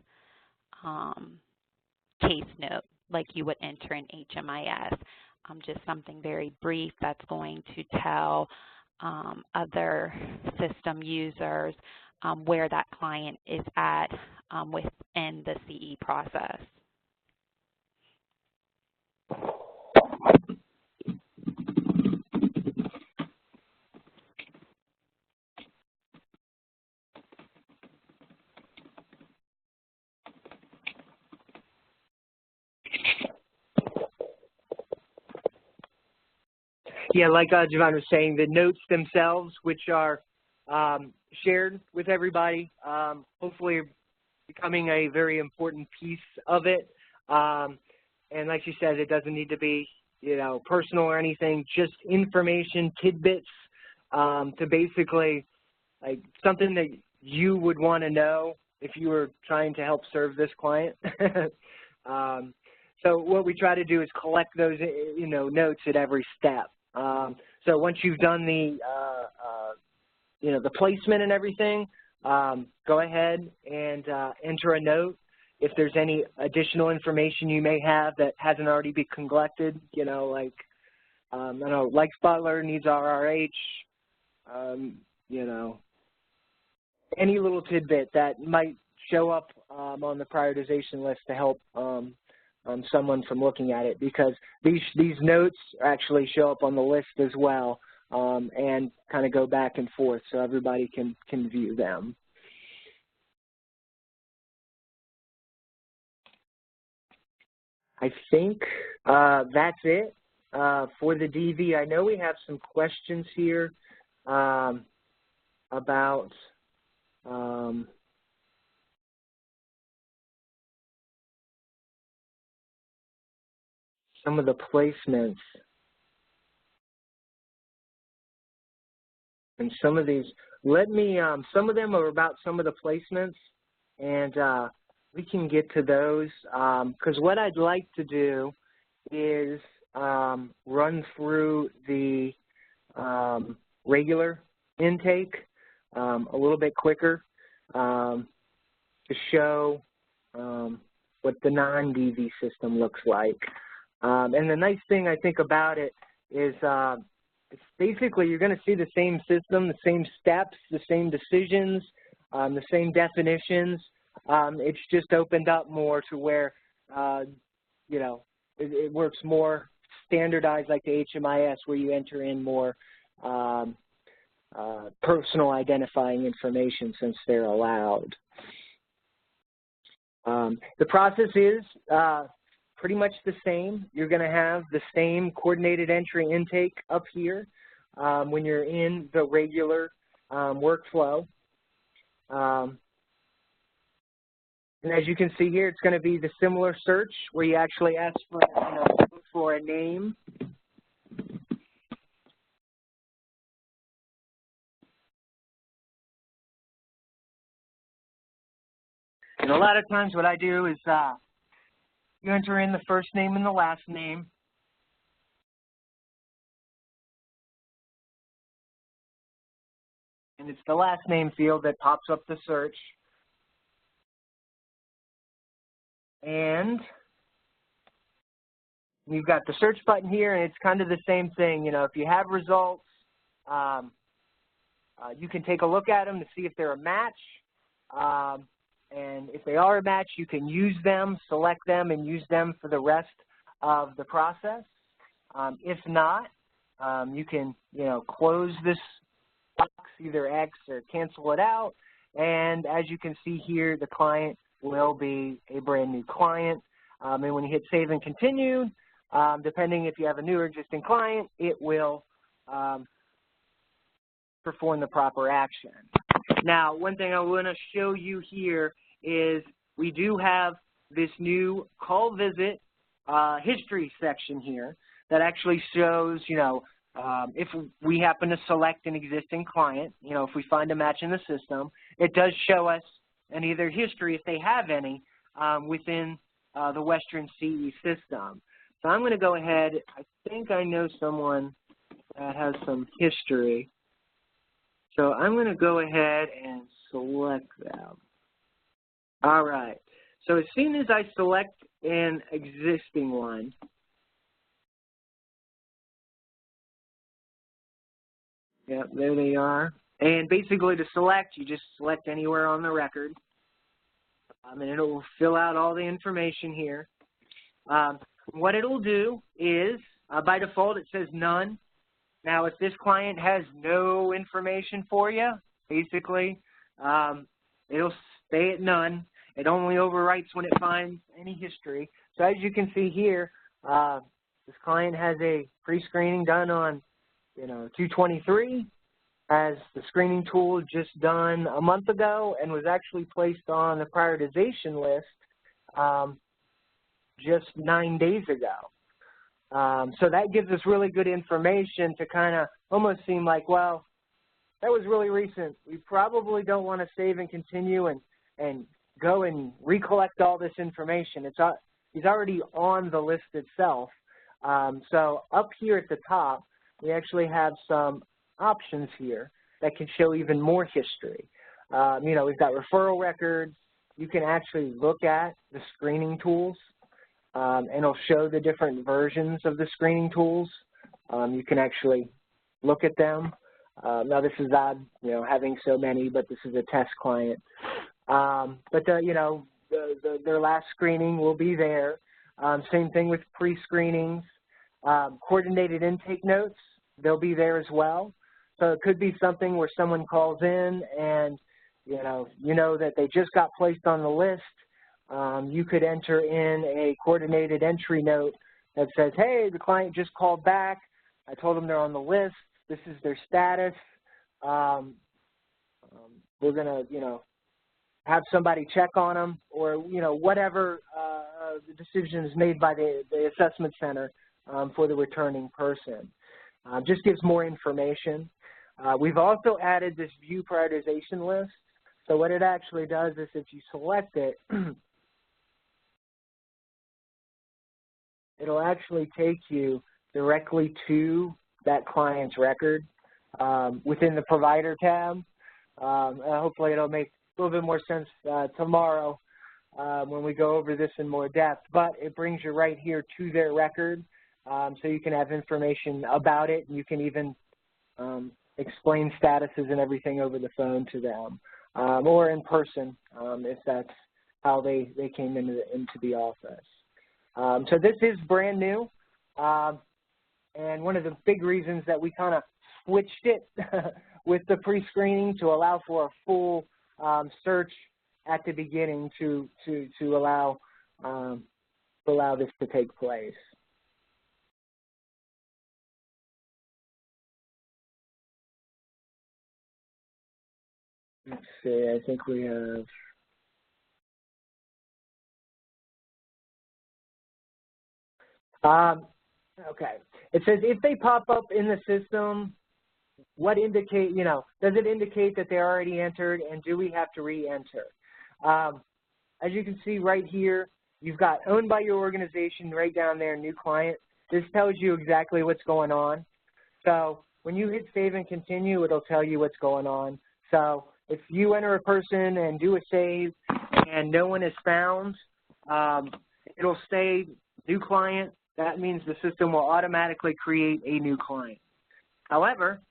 S1: case note like you would enter in HMIS. Just something very brief that's going to tell other system users where that client is at within the CE process.
S2: Yeah, like Javon was saying, the notes themselves, which are shared with everybody, hopefully becoming a very important piece of it. And like she said, it doesn't need to be, personal or anything, just information, tidbits to basically, like, something that you would want to know if you were trying to help serve this client. So what we try to do is collect those, notes at every step. So once you've done the placement and everything, go ahead and enter a note. If there's any additional information you may have that hasn't already been collected, like, I don't know, Likes Butler needs RRH, any little tidbit that might show up on the prioritization list to help someone from looking at it, because these notes actually show up on the list as well, and kind of go back and forth so everybody can view them. I think that's it for the DV. I know we have some questions here about some of the placements, and some of these. Let me. Some of them are about some of the placements, and we can get to those. Because what I'd like to do is run through the regular intake a little bit quicker to show what the non-DV system looks like. And the nice thing I think about it is it's basically you're going to see the same system, the same steps, the same decisions, the same definitions. It's just opened up more to where, it works more standardized like the HMIS, where you enter in more personal identifying information since they're allowed. The process is pretty much the same. You're going to have the same coordinated entry intake up here when you're in the regular workflow. And as you can see here, it's going to be the similar search where you actually ask for a name. And a lot of times what I do is you enter in the first name and the last name. And it's the last name field that pops up the search. And you've got the search button here, and it's kind of the same thing. If you have results, you can take a look at them to see if they're a match. And if they are a match, you can use them, select them, and use them for the rest of the process. If not, you can, close this box, either X or cancel it out. And as you can see here, the client will be a brand new client. And when you hit Save and Continue, Depending if you have a new or existing client, it will perform the proper action. Now, one thing I want to show you here is we do have this new call visit history section here that actually shows, if we happen to select an existing client, if we find a match in the system, it does show us any of their history, if they have any, within the Western CE system. So I'm going to go ahead. I think I know someone that has some history. So I'm going to go ahead and select them. All right. So as soon as I select an existing one, yep, there they are. And basically to select, you just select anywhere on the record. And it will fill out all the information here. What it will do is, by default, it says none. Now, if this client has no information for you, basically, it'll stay at none. It only overwrites when it finds any history. So as you can see here, this client has a pre-screening done on, 2/23, has the screening tool just done a month ago and was actually placed on the prioritization list just 9 days ago. So that gives us really good information to kind of almost seem like, well, that was really recent. We probably don't want to save and continue and go and recollect all this information. He's already on the list itself. So up here at the top, we actually have some options here that can show even more history. We've got referral records. You can actually look at the screening tools. And it'll show the different versions of the screening tools. You can actually look at them. Now this is odd, having so many, but this is a test client. But their last screening will be there. Same thing with pre-screenings. Coordinated intake notes, they'll be there as well. So it could be something where someone calls in and you know that they just got placed on the list. You could enter in a coordinated entry note that says, hey, the client just called back. I told them they're on the list. This is their status. We're going to, have somebody check on them, or, whatever the decision is made by the assessment center for the returning person. Just gives more information. We've also added this view prioritization list. So what it actually does is if you select it, it'll actually take you directly to that client's record within the provider tab. Hopefully it'll make a little bit more sense tomorrow when we go over this in more depth, but it brings you right here to their record so you can have information about it, and you can even explain statuses and everything over the phone to them or in person if that's how they came into the office. So this is brand new, and one of the big reasons that we kind of switched it with the pre-screening to allow for a full search at the beginning to allow this to take place. Let's see, I think we have. Okay. It says if they pop up in the system, what indicate, does it indicate that they're already entered, and do we have to re-enter? As you can see right here, you've got owned by your organization right down there, new client. This tells you exactly what's going on. So when you hit save and continue, it'll tell you what's going on. So if you enter a person and do a save and no one is found, it'll say new client. That means the system will automatically create a new client. However,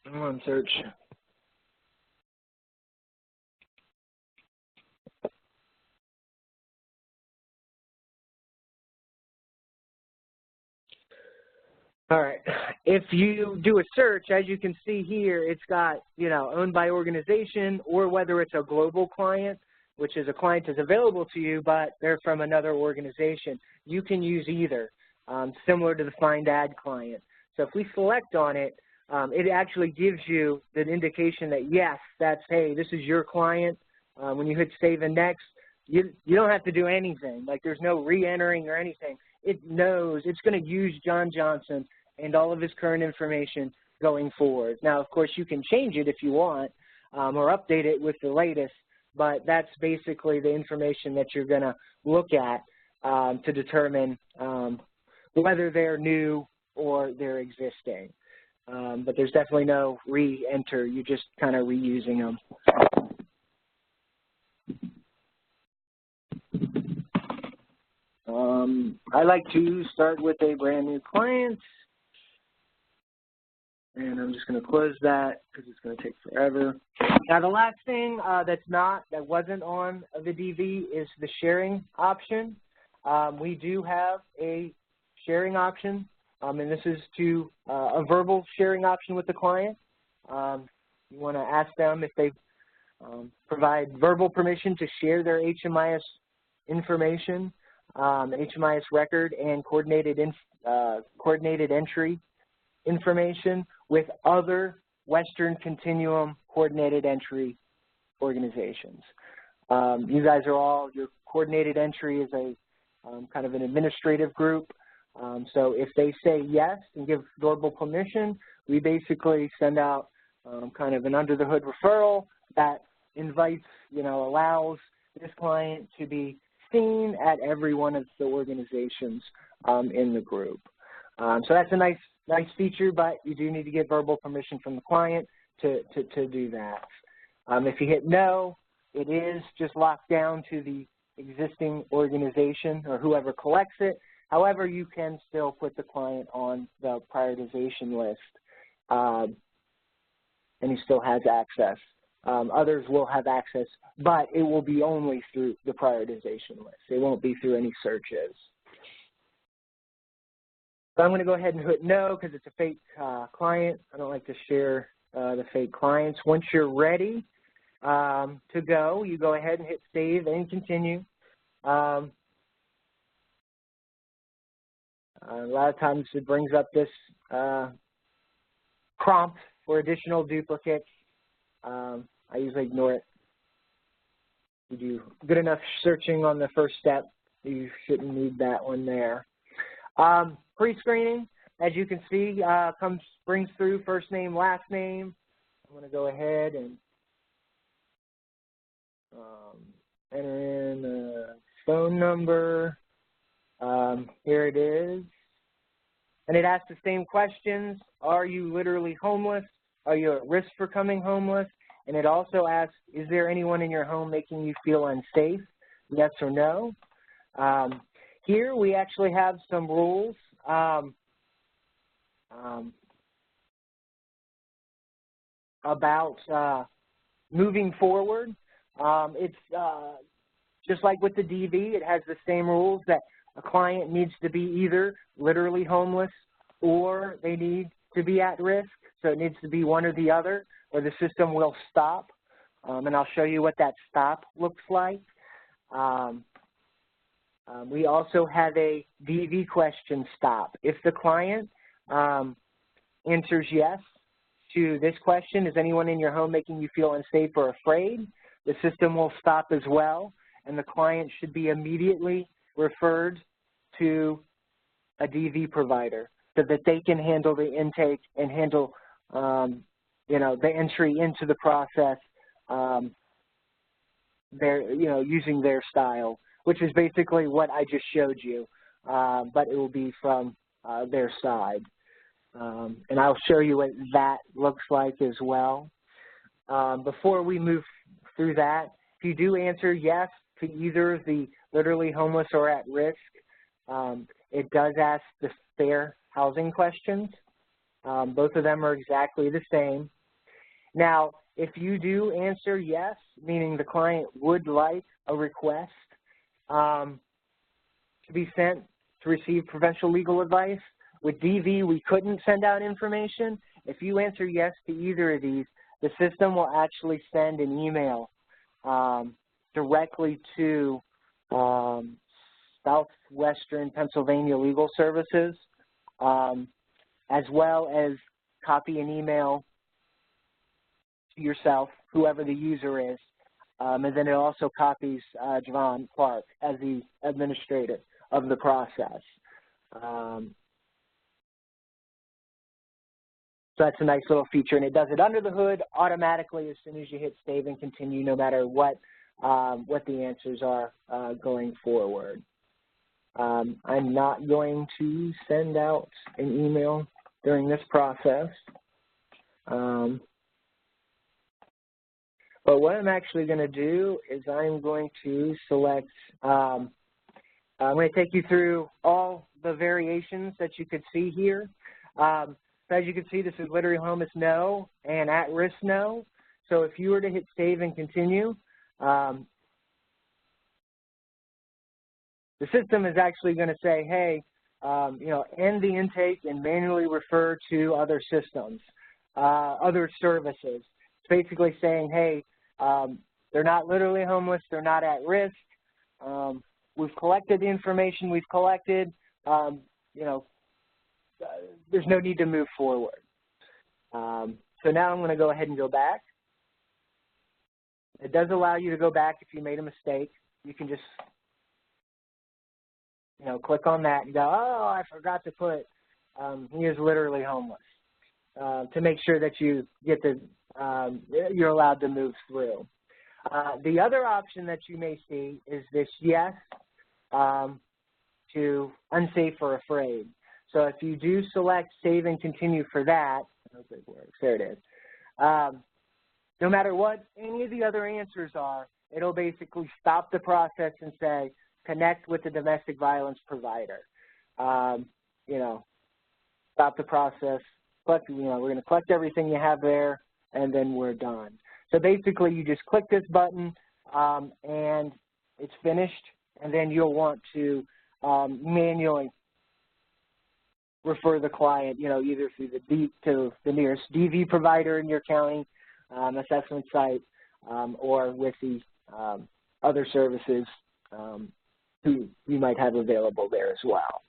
S2: I'm on search. All right. If you do a search, as you can see here, it's got, owned by organization, or whether it's a global client, which is a client that's available to you, but they're from another organization. You can use either, similar to the Find Ad client. So if we select on it, it actually gives you the indication that, yes, hey, this is your client. When you hit Save and Next, you don't have to do anything. Like, there's no re-entering or anything. It knows it's going to use John Johnson and all of his current information going forward. Now, of course, you can change it if you want, or update it with the latest, but that's basically the information that you're going to look at to determine whether they're new or they're existing. But there's definitely no re-enter. You're just kind of reusing them. I like to start with a brand new client. And I'm just going to close that because it's going to take forever. Now, the last thing that wasn't on the DV is the sharing option. We do have a sharing option, and this is to a verbal sharing option with the client. You want to ask them if they provide verbal permission to share their HMIS information, HMIS record, and coordinated entry information with other Western Continuum coordinated entry organizations. You guys are all, your coordinated entry is a kind of an administrative group. So if they say yes and give verbal permission, we basically send out kind of an under-the-hood referral that invites, allows this client to be seen at every one of the organizations in the group. So that's a nice feature, but you do need to get verbal permission from the client to do that. If you hit no, it is just locked down to the existing organization or whoever collects it. However, you can still put the client on the prioritization list, and he still has access. Others will have access, but it will be only through the prioritization list. It won't be through any searches. So I'm going to go ahead and hit no because it's a fake client. I don't like to share the fake clients. Once you're ready to go, you go ahead and hit save and continue. A lot of times it brings up this prompt for additional duplicates. I usually ignore it. You do good enough searching on the first step, you shouldn't need that one there. Pre-screening, as you can see, brings through first name, last name. I'm going to go ahead and enter in a phone number. Here it is. And it asks the same questions. Are you literally homeless? Are you at risk for becoming homeless? And it also asks, is there anyone in your home making you feel unsafe? Yes or no? Here we actually have some rules. About moving forward. It's just like with the DV, it has the same rules that a client needs to be either literally homeless or they need to be at risk. So it needs to be one or the other, or the system will stop. And I'll show you what that stop looks like. We also have a DV question stop. If the client answers yes to this question, is anyone in your home making you feel unsafe or afraid, the system will stop as well, and the client should be immediately referred to a DV provider so that they can handle the intake and handle the entry into the process using their style, which is basically what I just showed you, but it will be from their side. And I'll show you what that looks like as well. Before we move through that, if you do answer yes to either the literally homeless or at risk, it does ask the fair housing questions. Both of them are exactly the same. Now, if you do answer yes, meaning the client would like a request to be sent to receive provincial legal advice, with DV, we couldn't send out information. If you answer yes to either of these, the system will actually send an email directly to Southwestern Pennsylvania Legal Services, as well as copy an email to yourself, whoever the user is, and then it also copies Javon Clark as the administrator of the process. So that's a nice little feature, and it does it under the hood automatically as soon as you hit save and continue, no matter what the answers are going forward. I'm not going to send out an email during this process. But what I'm actually going to do is I'm going to select, I'm going to take you through all the variations that you could see here. So as you can see, this is literally homeless no and at risk no. So if you were to hit save and continue, the system is actually going to say, hey, end the intake and manually refer to other systems, other services. It's basically saying, hey, they're not literally homeless, they're not at risk. We've collected the information we've collected. There's no need to move forward. So now I'm going to go ahead and go back. It does allow you to go back if you made a mistake. You can just click on that and go, oh, I forgot to put he is literally homeless, to make sure that you get you're allowed to move through. The other option that you may see is this yes to unsafe or afraid. So if you do select save and continue for that, I hope it works, there it is. No matter what any of the other answers are, it'll basically stop the process and say, connect with the domestic violence provider. Stop the process. We're going to collect everything you have there, and then we're done. So basically, you just click this button, and it's finished, and then you'll want to manually refer the client, either through to the nearest DV provider in your county, assessment site, or with the other services who you might have available there as well.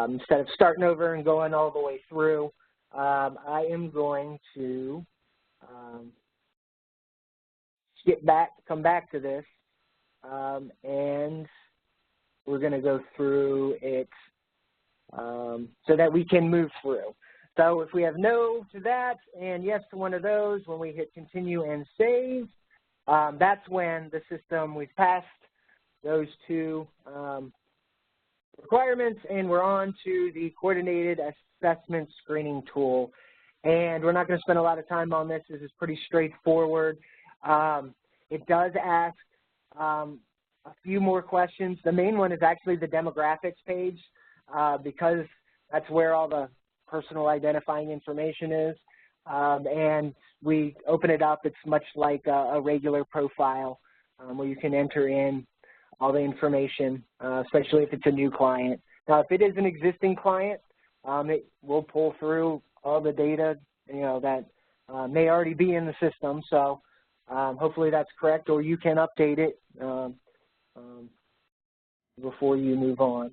S2: Instead of starting over and going all the way through, I am going to come back to this, and we're going to go through it so that we can move through. So if we have no to that and yes to one of those, when we hit continue and save, that's when the system, we've passed those two requirements, and we're on to the coordinated assessment screening tool. And we're not going to spend a lot of time on this. This is pretty straightforward. It does ask a few more questions. The main one is actually the demographics page, because that's where all the personal identifying information is. And we open it up. It's much like a regular profile, where you can enter in all the information, especially if it's a new client. Now, if it is an existing client, it will pull through all the data, that may already be in the system. So hopefully that's correct, or you can update it before you move on.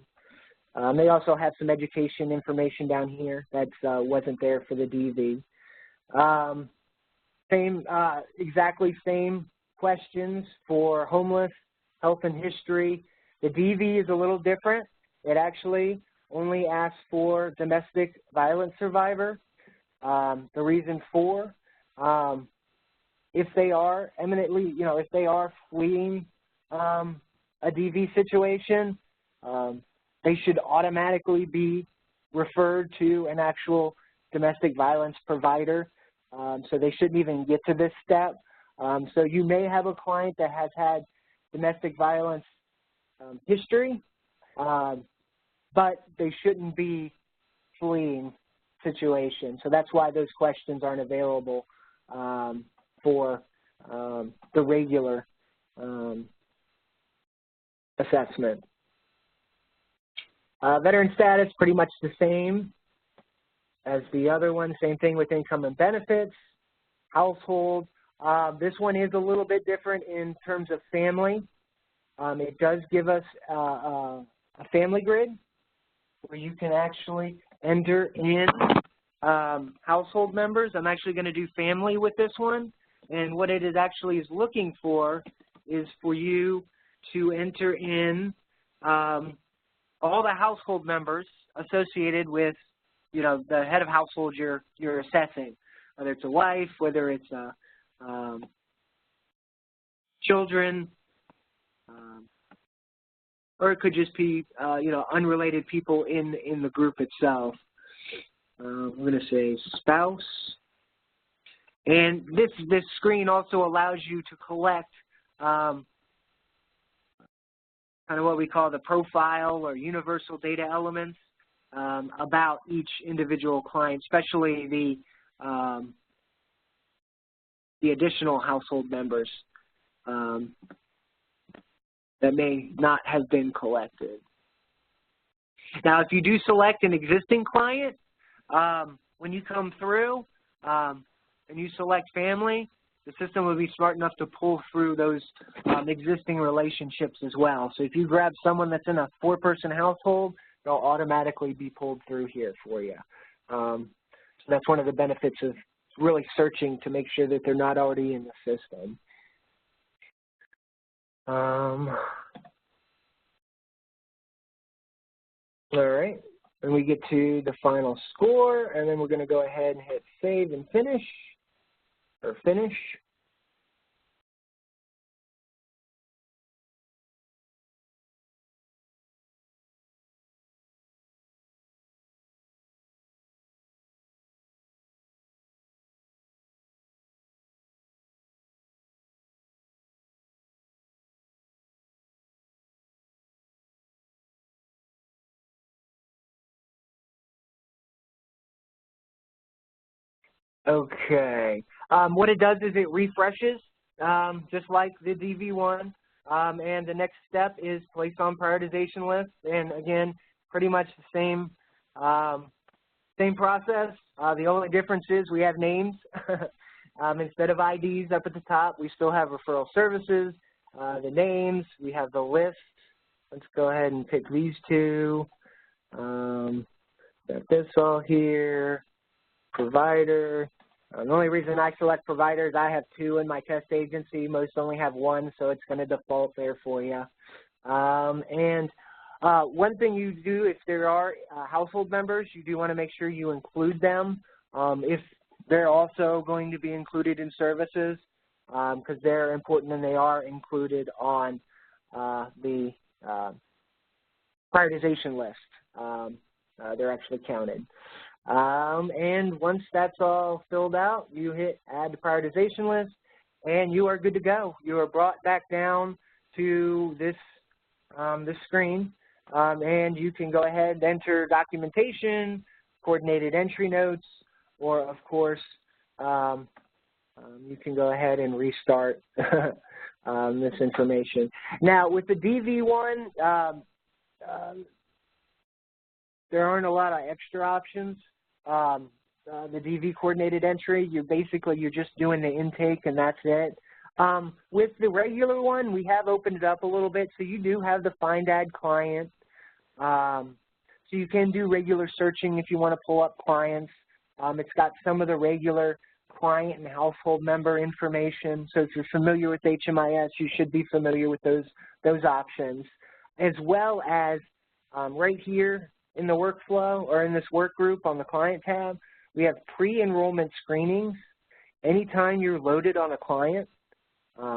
S2: They also have some education information down here that wasn't there for the DV. Exactly same questions for homeless, health and history. The DV is a little different. It actually only asks for domestic violence survivor. The reason for, if they are eminently, if they are fleeing a DV situation, they should automatically be referred to an actual domestic violence provider. So they shouldn't even get to this step. So you may have a client that has had domestic violence history, but they shouldn't be fleeing situation. So that's why those questions aren't available for the regular assessment. Veteran status, pretty much the same as the other one. Same thing with income and benefits. Household. This one is a little bit different in terms of family. It does give us a family grid where you can actually enter in household members. I'm actually going to do family with this one. And what it is actually is looking for is for you to enter in all the household members associated with, you know, the head of household you're assessing, whether it's a wife, whether it's children, or it could just be, you know, unrelated people in the group itself. I'm going to say spouse. And this screen also allows you to collect kind of what we call the profile or universal data elements about each individual client, especially the additional household members that may not have been collected. Now, if you do select an existing client, when you come through and you select family, the system will be smart enough to pull through those existing relationships as well. So if you grab someone that's in a 4-person household, they'll automatically be pulled through here for you. So that's one of the benefits of really searching to make sure that they're not already in the system. All right, and we get to the final score, and then we're going to go ahead and hit save and finish, or finish. Okay. What it does is it refreshes, just like the DV1, and the next step is place on prioritization list. And again, pretty much the same process. The only difference is we have names. Instead of IDs up at the top, we still have referral services, the names, we have the list. Let's go ahead and pick these two. Got this all here. Provider. The only reason I select providers, I have 2 in my test agency. Most only have 1, so it's going to default there for you. And one thing you do, if there are household members, you do want to make sure you include them if they're also going to be included in services, because they're important and they are included on the prioritization list. They're actually counted. And once that's all filled out, you hit add to prioritization list, and you are good to go. You are brought back down to this screen, and you can go ahead and enter documentation, coordinated entry notes, or of course, you can go ahead and restart this information. Now, with the DV1, there aren't a lot of extra options. The DV coordinated entry, you're just doing the intake and that's it. With the regular one, we have opened it up a little bit, so you do have the find add client. So you can do regular searching if you want to pull up clients. It's got some of the regular client and household member information. So if you're familiar with HMIS, you should be familiar with those options, as well as right here in the workflow or in this work group on the client tab, we have pre-enrollment screenings. Anytime you're loaded on a client,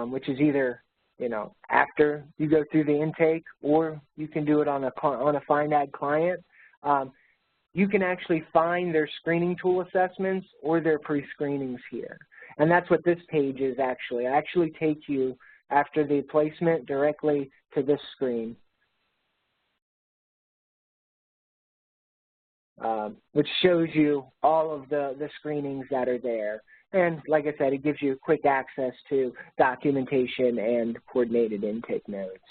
S2: which is either, you know, after you go through the intake, or you can do it on a find add client, you can actually find their screening tool assessments or their pre-screenings here. And that's what this page is actually. I actually take you after the placement directly to this screen. Which shows you all of the screenings that are there. And like I said, it gives you quick access to documentation and coordinated intake notes.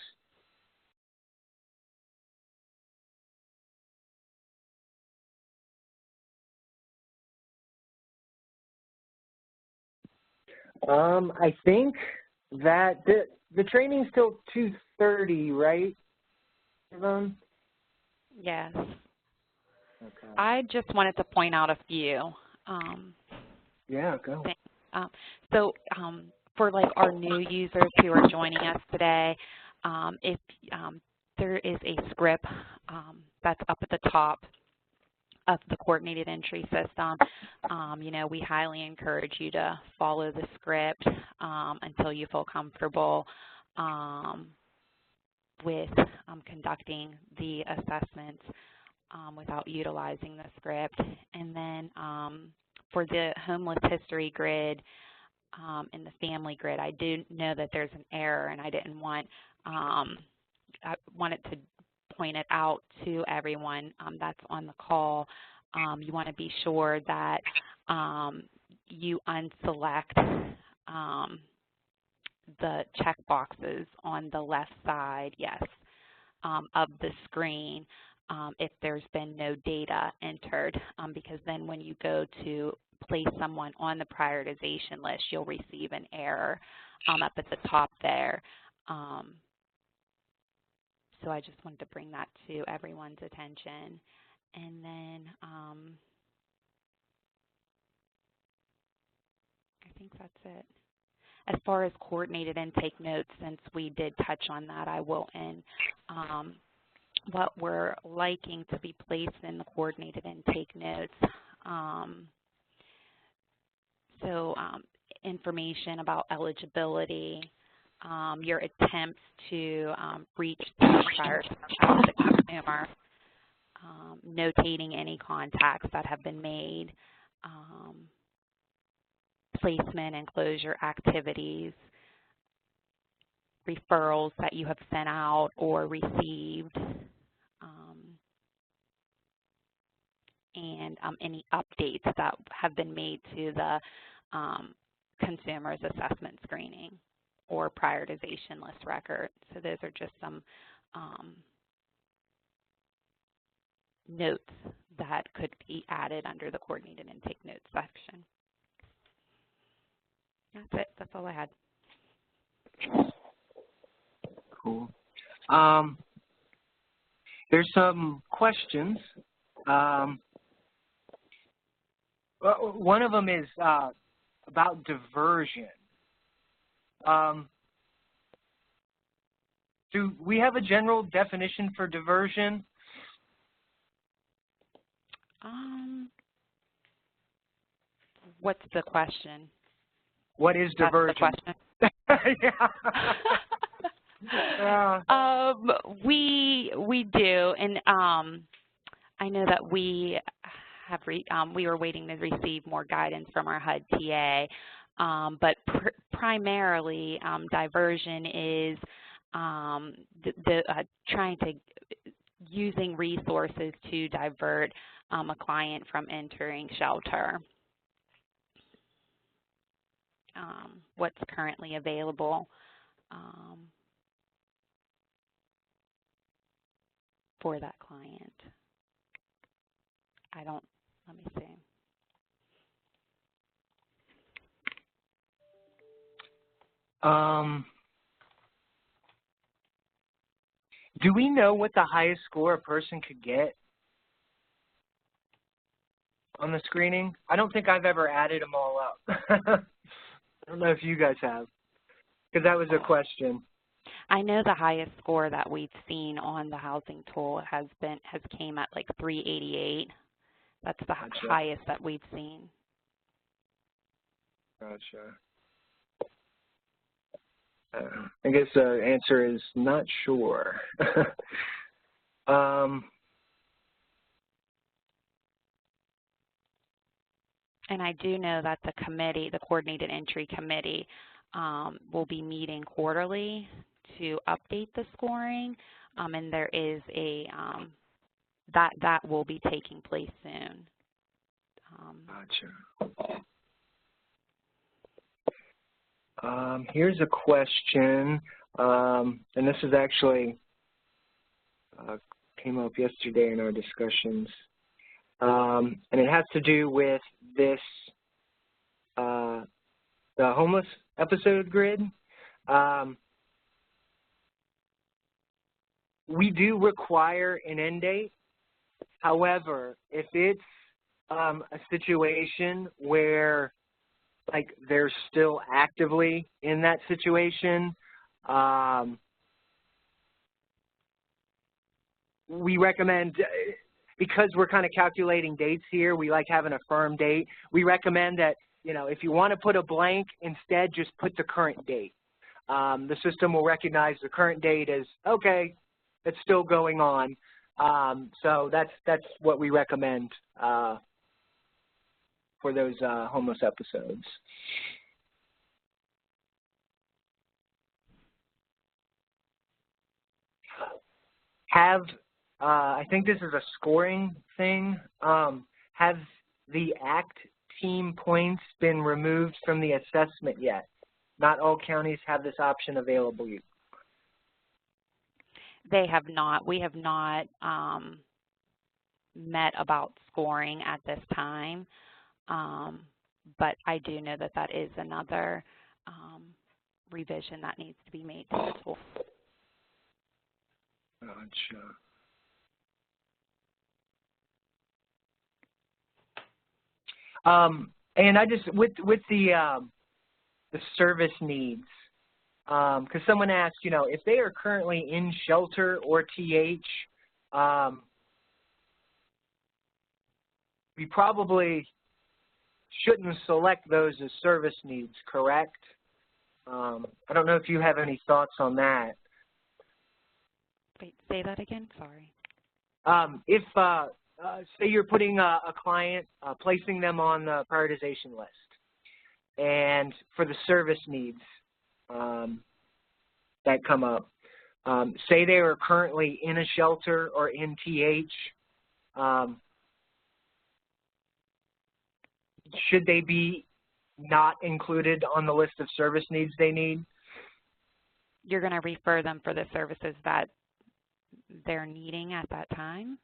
S2: I think that the training's till 2:30, right, Yvonne?
S1: Yes.
S2: Okay.
S1: I just wanted to point out a few.
S2: Yeah, go.
S1: Things. For like our new users who are joining us today, if there is a script that's up at the top of the coordinated entry system, we highly encourage you to follow the script until you feel comfortable with conducting the assessments without utilizing the script. And then for the homeless history grid and the family grid, I do know that there's an error, and I wanted to point it out to everyone that's on the call. You want to be sure that you unselect the check boxes on the left side, yes, of the screen if there's been no data entered, because then when you go to place someone on the prioritization list, you'll receive an error up at the top there. So I just wanted to bring that to everyone's attention. And then I think that's it. As far as coordinated intake notes, since we did touch on that, I will end. What we're liking to be placed in the coordinated intake notes. Information about eligibility, your attempts to reach the prior the consumer, notating any contacts that have been made, placement and closure activities, referrals that you have sent out or received, and any updates that have been made to the consumer's assessment screening or prioritization list record. So those are just some notes that could be added under the coordinated intake notes section. That's it. That's all I had.
S2: Cool. There's some questions. One of them is about diversion. Do we have a general definition for diversion?
S1: What's the question?
S2: What is diversion?
S1: That's the question. We do, and I know that we have we were waiting to receive more guidance from our HUD TA, but primarily diversion is trying to using resources to divert a client from entering shelter. What's currently available for that client. Let me see.
S2: Do we know what the highest score a person could get on the screening? I don't think I've ever added them all up. I don't know if you guys have, because that was a question.
S1: I know the highest score that we've seen on the housing tool has came at like 388. That's the highest that we've seen.
S2: Gotcha. I guess the answer is not sure.
S1: And I do know that the committee, the Coordinated Entry Committee, will be meeting quarterly to update the scoring, and there is a that will be taking place soon.
S2: Gotcha. Here's a question, and this is actually came up yesterday in our discussions, and it has to do with this the homeless episode grid. We do require an end date. However, if it's a situation where like they're still actively in that situation, we recommend, because we're kind of calculating dates here, we like having a firm date. We recommend that, you know, if you want to put a blank, instead just put the current date. The system will recognize the current date as, okay, it's still going on. So that's what we recommend for those homeless episodes. I think this is a scoring thing. Have the ACT team points been removed from the assessment yet? Not all counties have this option available.
S1: They have not. We have not met about scoring at this time, but I do know that that is another revision that needs to be made to the tool.
S2: Gotcha. And I just with the service needs, because someone asked, you know, if they are currently in shelter or TH, we probably shouldn't select those as service needs, correct? I don't know if you have any thoughts on that.
S1: Wait, say that again, sorry.
S2: If, say you're putting a client, placing them on the prioritization list, and for the service needs that come up, say they are currently in a shelter or in TH, should they be not included on the list of service needs they need?
S1: You're going to refer them for the services that they're needing at that time.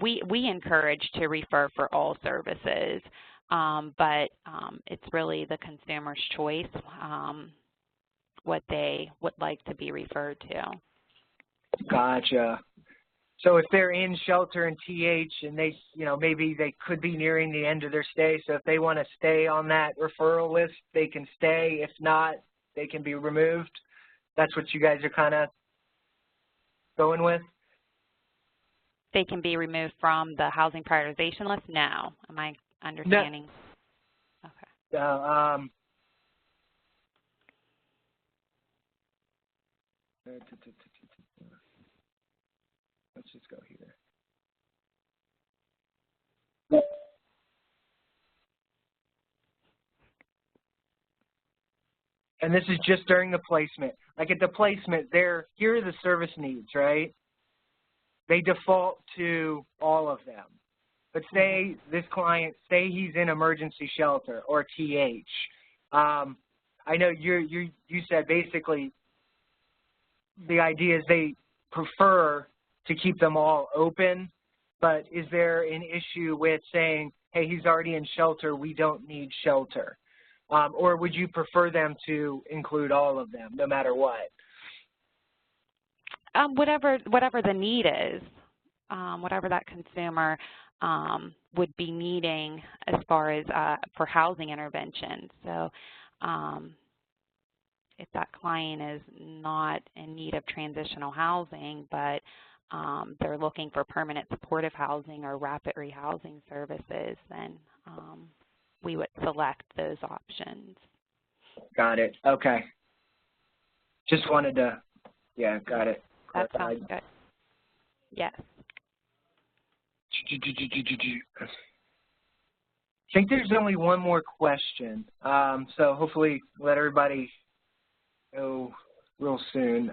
S1: We encourage to refer for all services, but it's really the consumer's choice what they would like to be referred to.
S2: Gotcha. So if they're in shelter and TH and they, you know, maybe they could be nearing the end of their stay, so if they want to stay on that referral list, they can stay. If not, they can be removed. That's what you guys are kind of going with?
S1: They can be removed from the housing prioritization list now. Am I understanding?
S2: No.
S1: Okay.
S2: Let's just go here. And this is just during the placement. Like at the placement, here are the service needs, right? They default to all of them. But say this client, say he's in emergency shelter or TH. I know you said basically the idea is they prefer to keep them all open, but is there an issue with saying, hey, he's already in shelter, we don't need shelter? Or would you prefer them to include all of them, no matter what?
S1: Whatever the need is, whatever that consumer would be needing as far as for housing intervention. So if that client is not in need of transitional housing, but they're looking for permanent supportive housing or rapid rehousing services, then we would select those options.
S2: Got it. Okay. Just wanted to, yeah, got it.
S1: That sounds good. Yes.
S2: I think there's only one more question, so hopefully let everybody know real soon.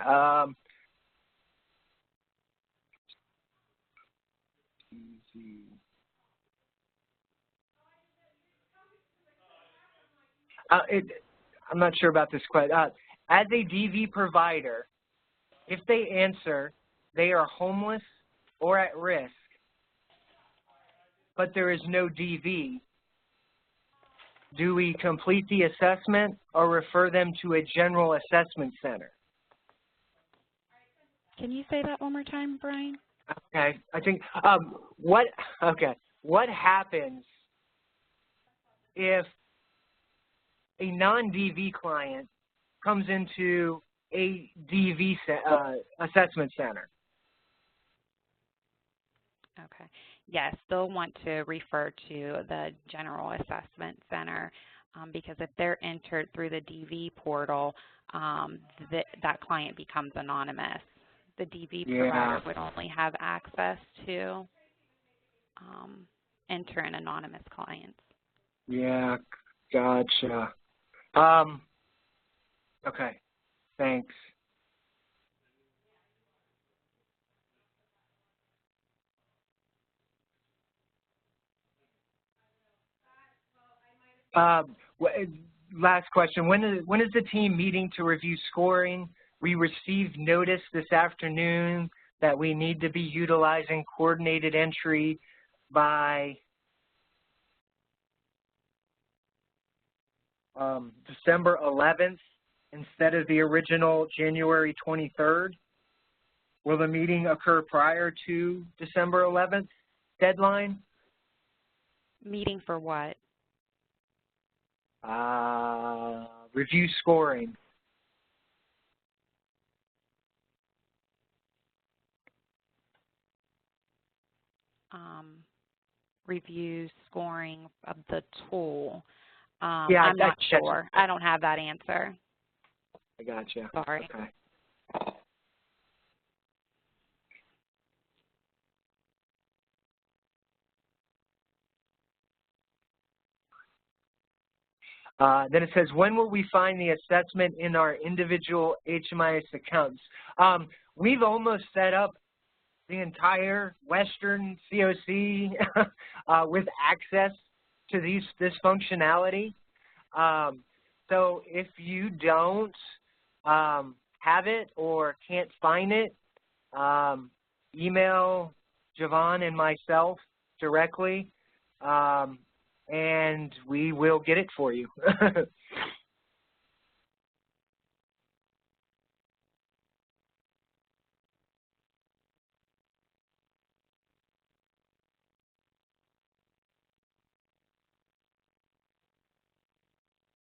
S2: I'm not sure about this question. As a DV provider, if they answer they are homeless or at risk, but there is no DV, do we complete the assessment or refer them to a general assessment center?
S1: Can you say that one more time, Brian?
S2: Okay, I think, what happens if a non-DV client comes into a DV assessment center?
S1: Okay. Yes, they'll want to refer to the General Assessment Center because if they're entered through the DV portal, that client becomes anonymous. The DV provider would only have access to enter an anonymous clients.
S2: Yeah, gotcha. Okay, thanks. Last question. When is the team meeting to review scoring? We received notice this afternoon that we need to be utilizing coordinated entry by December 11th instead of the original January 23rd. Will the meeting occur prior to December 11th deadline?
S1: Meeting for what?
S2: Review scoring.
S1: Review scoring of the tool.
S2: Yeah,
S1: I'm not sure. I don't have that answer.
S2: I gotcha.
S1: Sorry.
S2: Okay. Then it says, when will we find the assessment in our individual HMIS accounts? We've almost set up the entire Western COC with access to this functionality. So if you don't have it or can't find it, email Javon and myself directly, and we will get it for you.